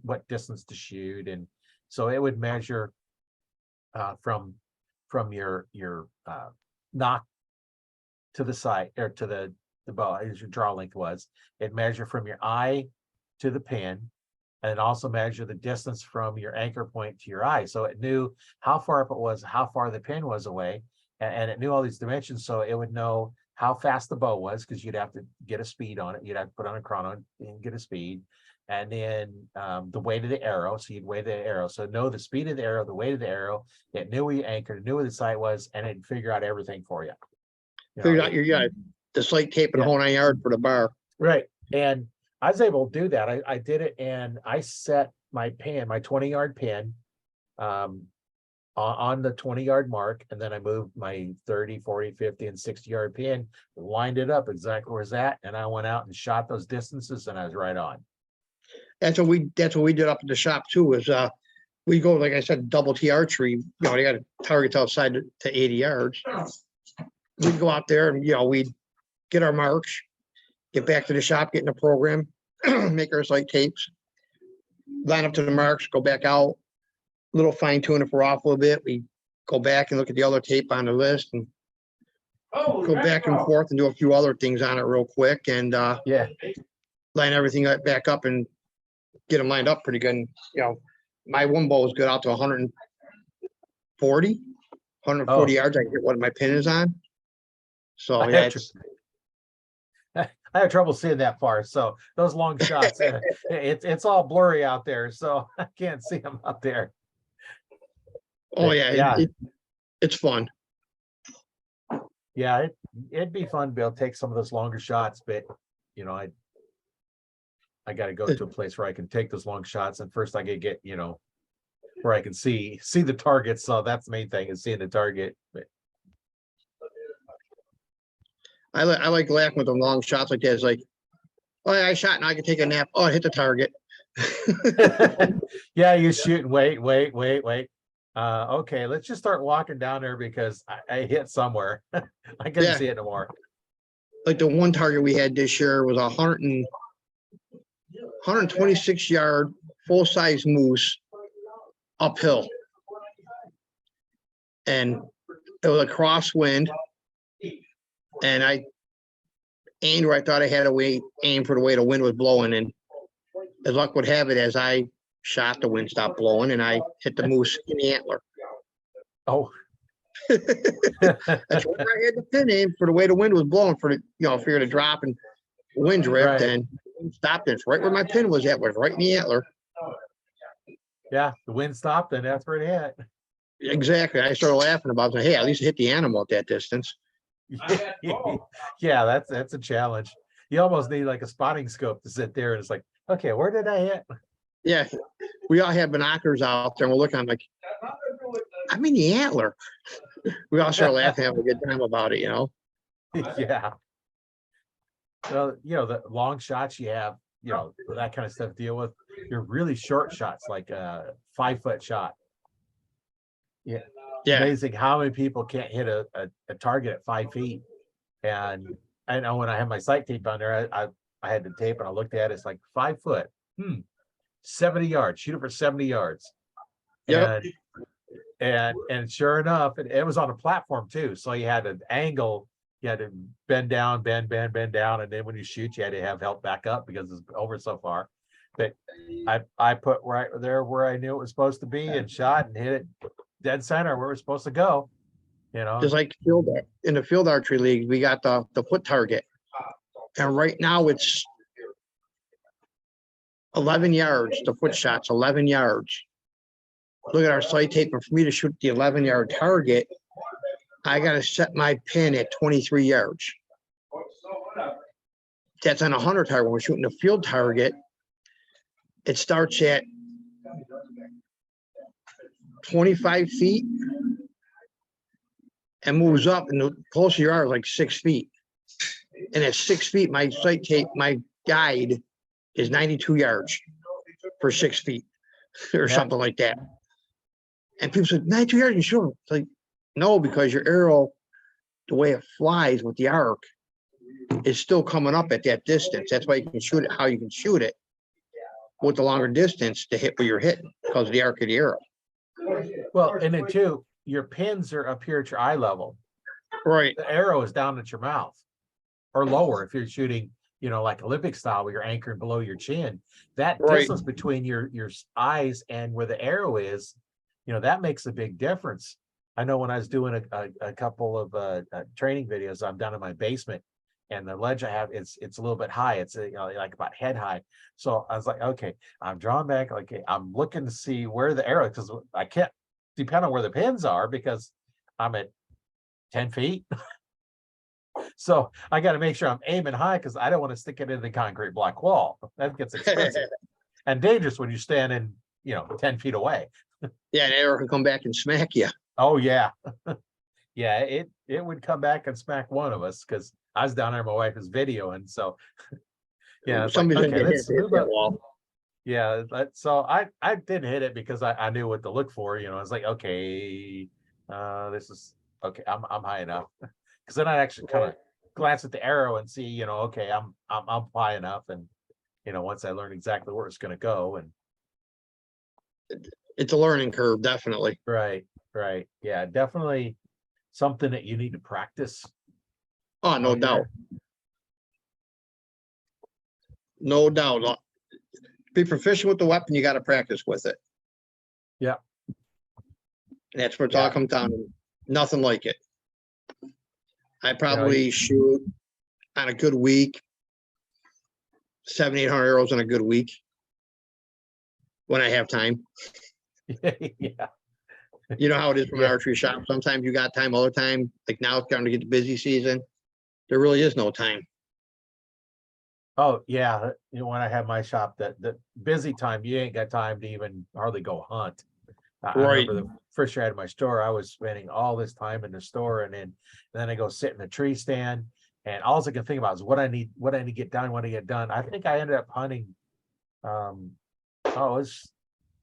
what distance to shoot, and so it would measure from your knock to the sight, or to the bow as your draw length was. It measured from your eye to the pin, and it also measured the distance from your anchor point to your eye. So it knew how far up it was, how far the pin was away, and it knew all these dimensions. So it would know how fast the bow was, because you'd have to get a speed on it. You'd have to put on a chrono and get a speed. And then the weight of the arrow. So you'd weigh the arrow. So know the speed of the arrow, the weight of the arrow. It knew where you anchored, it knew where the sight was, and it'd figure out everything for you. Figured out the sight tape and the whole 9 yard for the bar. Right. And I was able to do that. I did it, and I set my pin, my 20-yard pin, on the 20-yard mark, and then I moved my 30, 40, 50, and 60-yard pin, lined it up exactly where it's at, and I went out and shot those distances, and I was right on. That's what we did up at the shop too, is we go, like I said, double T archery. You know, they got targets outside to 80 yards. We'd go out there and, you know, we'd get our marks, get back to the shop, get in the program, make our sight tapes, line up to the marks, go back out, little fine tune if we're off a little bit. We go back and look at the other tape on the list and go back and forth and do a few other things on it real quick, and Yeah. line everything back up and get them lined up pretty good. And, you know, my one bow is good out to 140 yards. I can get what my pin is on. So I yeah, have trouble seeing that far. So those long shots, it's all blurry out there, so I can't see them up there. oh yeah, it's fun. Yeah, it'd be fun to be able to take some of those longer shots, but you know, I got to go to a place where I can take those long shots, and first I gotta get, you know, where I can see the target. So that's the main thing, is seeing the target. But I like laughing with the long shots like that. It's like, oh yeah, I shot, now I can take a nap. Oh, I hit the target. yeah, you shoot and wait. Okay, let's just start walking down there, because I hit somewhere. I couldn't see it no more. Like the one target we had this year was 126 yard full size moose uphill, and it was a crosswind, and I aimed where I thought I had to aim for the way the wind was blowing, and as luck would have it, as I shot, the wind stopped blowing and I hit the moose in the antler. Oh, That's where I had the pin in for the way the wind was blowing for the, for the drop and wind drift, Right. and the wind stopped. It's right where my pin was at, was right in the antler. yeah, the wind stopped and that's where it hit. Exactly. I started laughing about it. Hey, at least it hit the animal at that distance. Yeah, that's a challenge. You almost need like a spotting scope to sit there and it's like, okay, where did I hit? Yeah, we all have binoculars out there and we're looking. I'm like, I'm in the antler. We all start laughing, having a good time about it, Yeah. Well, the long shots you have, that kind of stuff to deal with. Your really short shots, like a 5-foot shot. Yeah. Yeah. Amazing how many people can't hit a target at 5 feet. And I know when I had my sight tape on there, I had the tape and I looked at it, it's like 5 foot. 70 yards, shoot it for 70 yards. Yep. And sure enough, it was on a platform too. So you had an angle, you had to bend down, bend down, and then when you shoot, you had to have help back up because it's over so far. But I put right there where I knew it was supposed to be and shot and hit it dead center where it was supposed to go. Just like in the field archery league, we got the foot target, and right now it's 11 yards. The foot shot's 11 yards. Look at our sight tape, and for me to shoot the 11-yard target, I got to set my pin at 23 yards. That's on a 100 target. When we're shooting a field target, it starts at 25 feet and moves up, and the closer you are, like 6 feet. And at 6 feet, my sight tape, my guide is 92 yards for 6 feet or something like that. And people said, 92 yards, you sure? It's like, no, because your arrow, the way it flies with the arc, is still coming up at that distance. That's why you can shoot it how you can shoot it with the longer distance to hit where you're hitting because of the arc of the arrow. Well, and then too, your pins are up here at your eye level. Right. The arrow is down at your mouth or lower if you're shooting, like Olympic style where you're anchoring below your chin. That distance between your eyes and where the arrow is, that makes a big difference. I know when I was doing a couple of training videos, I'm down in my basement, and the ledge I have, it's a little bit high. It's like about head high. So I was like, okay, I'm drawing back. Okay, I'm looking to see where the arrow, because I can't depend on where the pins are because I'm at 10 feet. So I got to make sure I'm aiming high because I don't want to stick it in the concrete block wall. That gets expensive and dangerous when you're standing, 10 feet away. Yeah, an arrow can come back and smack you. Oh yeah. Yeah, it would come back and smack one of us because I was down there, my wife is videoing. So yeah, somebody's like, gonna get hit that wall. Yeah, so I didn't hit it because I knew what to look for. I was like, okay, this is okay. I'm high enough because then I actually kind of glance at the arrow and see, okay, I'm high enough, and once I learn exactly where it's going to go, and it's a learning curve, definitely. Right, yeah, definitely something that you need to practice. Oh, no doubt. No doubt. To be proficient with the weapon, you got to practice with it. Yeah. And that's where it's all comes down to. Nothing like it. I probably shoot on a good week 700-800 arrows on a good week when I have time. Yeah. You know how it is from an archery shop. Sometimes you got time, other time, like now it's starting to get the busy season. There really is no time. Oh yeah, when I have my shop, that the busy time, you ain't got time to even hardly go hunt. I remember the first year I had my store, I was spending all this time in the store, and then I go sit in the tree stand, and all I can think about is what I need to get done, I think I ended up hunting. It was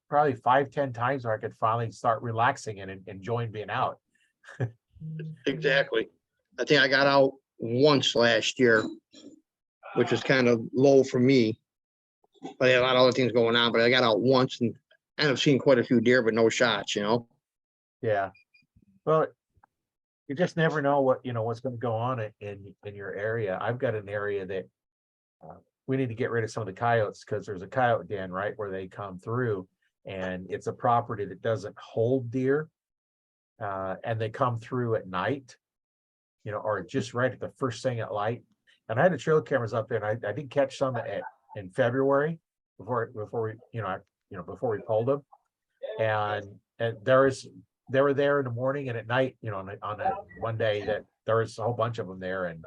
probably 5-10 times where I could finally start relaxing and enjoying being out. Exactly. I think I got out once last year, which was kind of low for me. But I had a lot of other things going on, but I got out once and ended up seeing quite a few deer, but no shots, Yeah. Well, you just never know what's going to go on in your area. I've got an area that we need to get rid of some of the coyotes because there's a coyote den right where they come through, and it's a property that doesn't hold deer. and they come through at night, or just right at the first thing at light. And I had the trail cameras up there, and I did catch some in February before we, before we pulled them. And they were there in the morning and at night, on a one day that there was a whole bunch of them there, and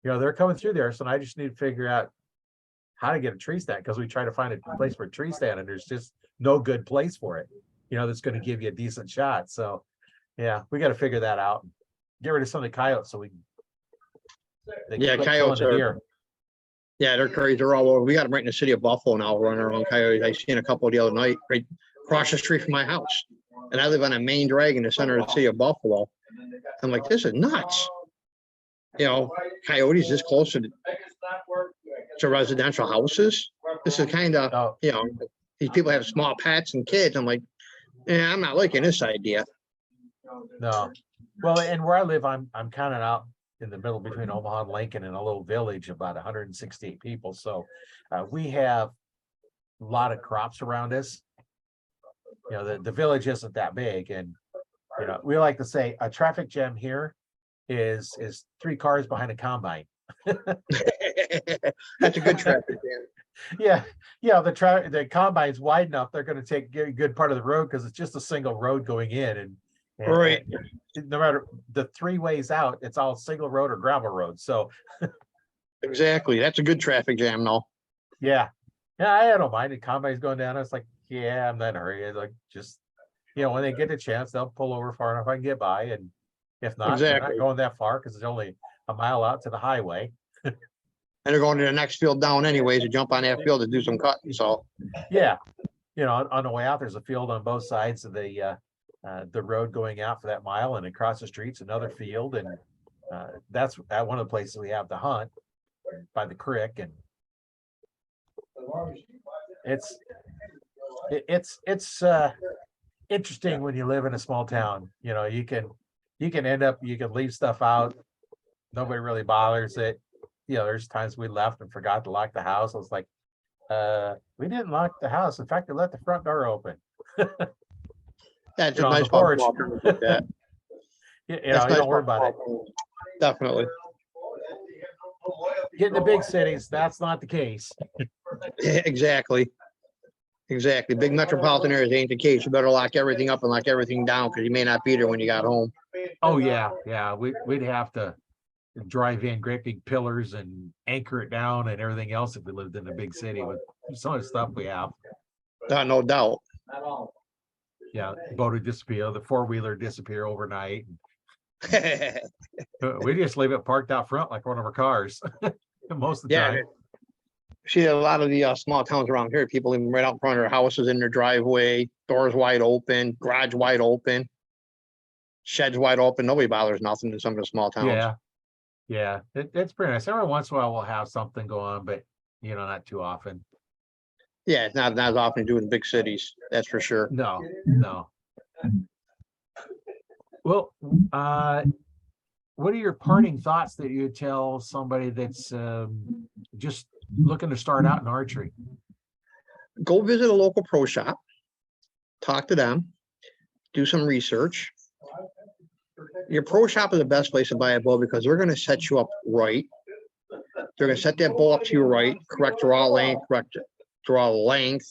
they're coming through there. So I just need to figure out how to get a tree stand, because we try to find a place for a tree stand, and there's just no good place for it, that's going to give you a decent shot. So yeah, we got to figure that out. Get rid of some of the coyotes so we can coyotes the are deer. Yeah, they're crazy. They're all over. We got them right in the city of Buffalo now, running around coyotes. I seen a couple the other night right across the street from my house. And I live on a main drag in the center of the city of Buffalo. I'm like, this is nuts. Coyotes this close to residential houses. This is kind of, these people have small pets and kids. I'm like, I'm not liking this idea. No. Well, and where I live, I'm kind of out in the middle between Omaha and Lincoln, in a little village of about 168 people. So we have a lot of crops around us. The village isn't that big, and we like to say a traffic jam here is 3 cars behind a combine. That's a good traffic jam. Yeah, the combine's wide enough, they're going to take a good part of the road, because it's just a single road going in, and right. No matter the 3 ways out, it's all single road or gravel road. So exactly, that's a good traffic jam, though. Yeah, I don't mind. The combine's going down. It's like, I'm not in a hurry. Like, just when they get a chance, they'll pull over far enough I can get by, and if not, they're not going that far, because it's only a mile out to the highway. And they're going to the next field down anyways, to jump on that field to do some cutting. So yeah, on the way out, there's a field on both sides of the road going out for that mile, and across the street's another field, and that's at one of the places we have to hunt, by the creek. And it's interesting when you live in a small town. You can leave stuff out, nobody really bothers it. There's times we left and forgot to lock the house. I was like, we didn't lock the house. In fact, we let the front door open. That's a nice porch. Like that. You don't worry about it. Definitely. Get in the big cities, that's not the case. Exactly. Big metropolitan areas ain't the case. You better lock everything up and lock everything down, because you may not be there when you got home. Oh yeah. We'd have to drive in great big pillars and anchor it down and everything else if we lived in a big city with some of the stuff we have. No doubt. Yeah, the boat would disappear, the 4-wheeler disappear overnight. We just leave it parked out front like one of our cars most of the time. See, a lot of the small towns around here, people living right out in front of their houses, in their driveway, doors wide open, garage wide open, sheds wide open. Nobody bothers nothing in some of the small towns. Yeah, it's pretty nice. Every once in a while we'll have something go on, but not too often. Yeah, it's not as often to do in big cities, that's for sure. No. Well, what are your parting thoughts that you tell somebody that's just looking to start out in archery? Go visit a local pro shop, talk to them, do some research. Your pro shop is the best place to buy a bow, because they're going to set you up right. They're going to set that bow up to you right, correct draw length, correct draw length,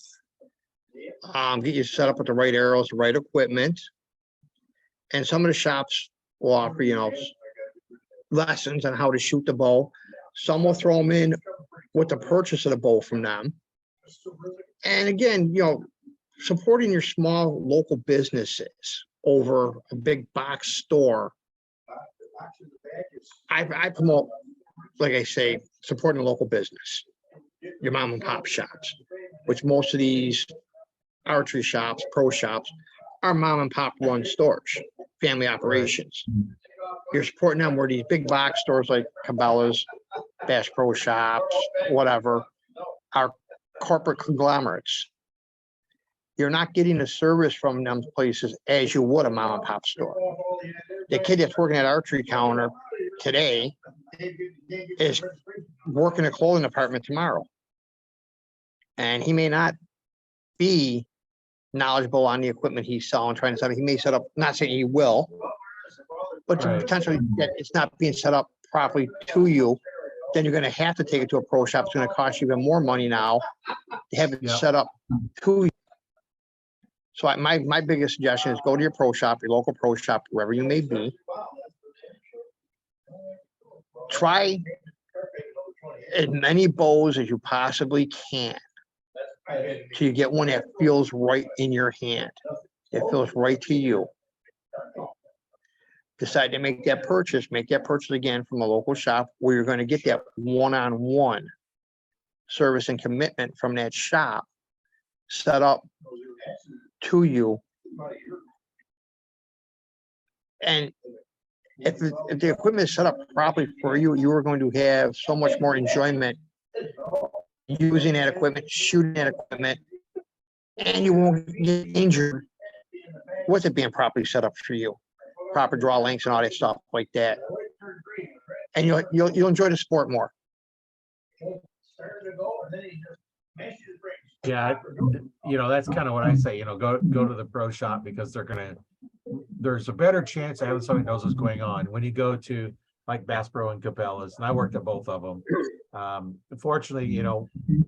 get you set up with the right arrows, the right equipment. And some of the shops will offer, lessons on how to shoot the bow. Some will throw them in with the purchase of the bow from them. And again, supporting your small local businesses over a big box store. I promote, like I say, supporting a local business, your mom and pop shops, which most of these archery shops, pro shops, are mom and pop run stores, family operations. You're supporting them, where these big box stores like Cabela's, Bass Pro Shops, whatever, are corporate conglomerates. You're not getting the service from them places as you would a mom and pop store. The kid that's working at archery counter today is working a clothing department tomorrow. And he may not be knowledgeable on the equipment he's selling, trying to set up. He may set up, not saying he will, but Right. potentially that it's not being set up properly to you, then you're going to have to take it to a pro shop. It's going to cost you even more money now to have it Yeah. set up to you. So my biggest suggestion is go to your pro shop, your local pro shop, wherever you may be. Try as many bows as you possibly can till you get one that feels right in your hand. It feels right to you. Decide to make that purchase again from a local shop where you're going to get that one-on-one service and commitment from that shop set up to you. And if the equipment is set up properly for you, you are going to have so much more enjoyment using that equipment, shooting that equipment, and you won't get injured with it being properly set up for you. Proper draw lengths and all that stuff like that. And you'll enjoy the sport more. Yeah, that's kind of what I say, go to the pro shop because there's a better chance of having somebody knows what's going on. When you go to like Bass Pro and Cabela's, and I worked at both of them. Unfortunately,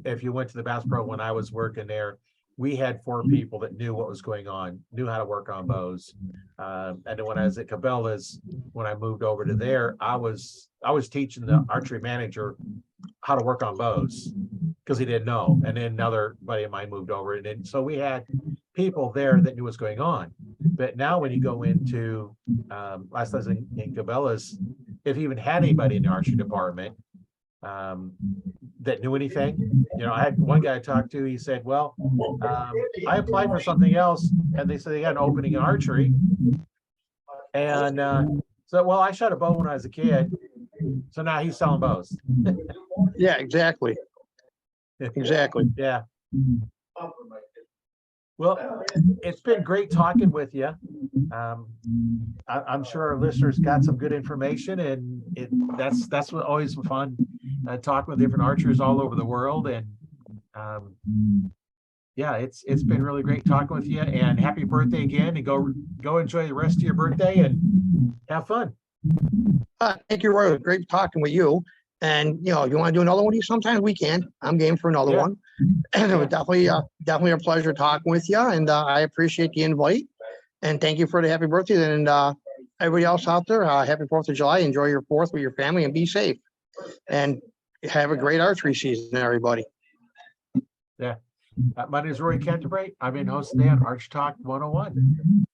if you went to the Bass Pro when I was working there, we had 4 people that knew what was going on, knew how to work on bows. And then when I was at Cabela's, when I moved over to there, I was teaching the archery manager how to work on bows because he didn't know. And then another buddy of mine moved over, and then so we had people there that knew what's going on. But now when you go into last time I was in Cabela's, if you even had anybody in the archery department that knew anything, I had one guy I talked to, he said, well, I applied for something else and they said they got an opening in archery. And so, well, I shot a bow when I was a kid. So now he's selling bows. Yeah, exactly. Exactly. Yeah. Well, it's been great talking with you. I'm sure our listeners got some good information, and that's what always fun talking with different archers all over the world. And yeah, it's been really great talking with you. And happy birthday again! And go enjoy the rest of your birthday and have fun. Thank you, Roy. It was great talking with you. And you want to do another one? Sometime we can. I'm game for another one. And it was definitely a pleasure talking with you. And I appreciate the invite. And thank you for the happy birthday. And everybody else out there, happy 4th of July. Enjoy your 4th with your family and be safe. And have a great archery season, everybody. Yeah. My name is Roy Canterbury. I've been hosting on Arch Talk 101.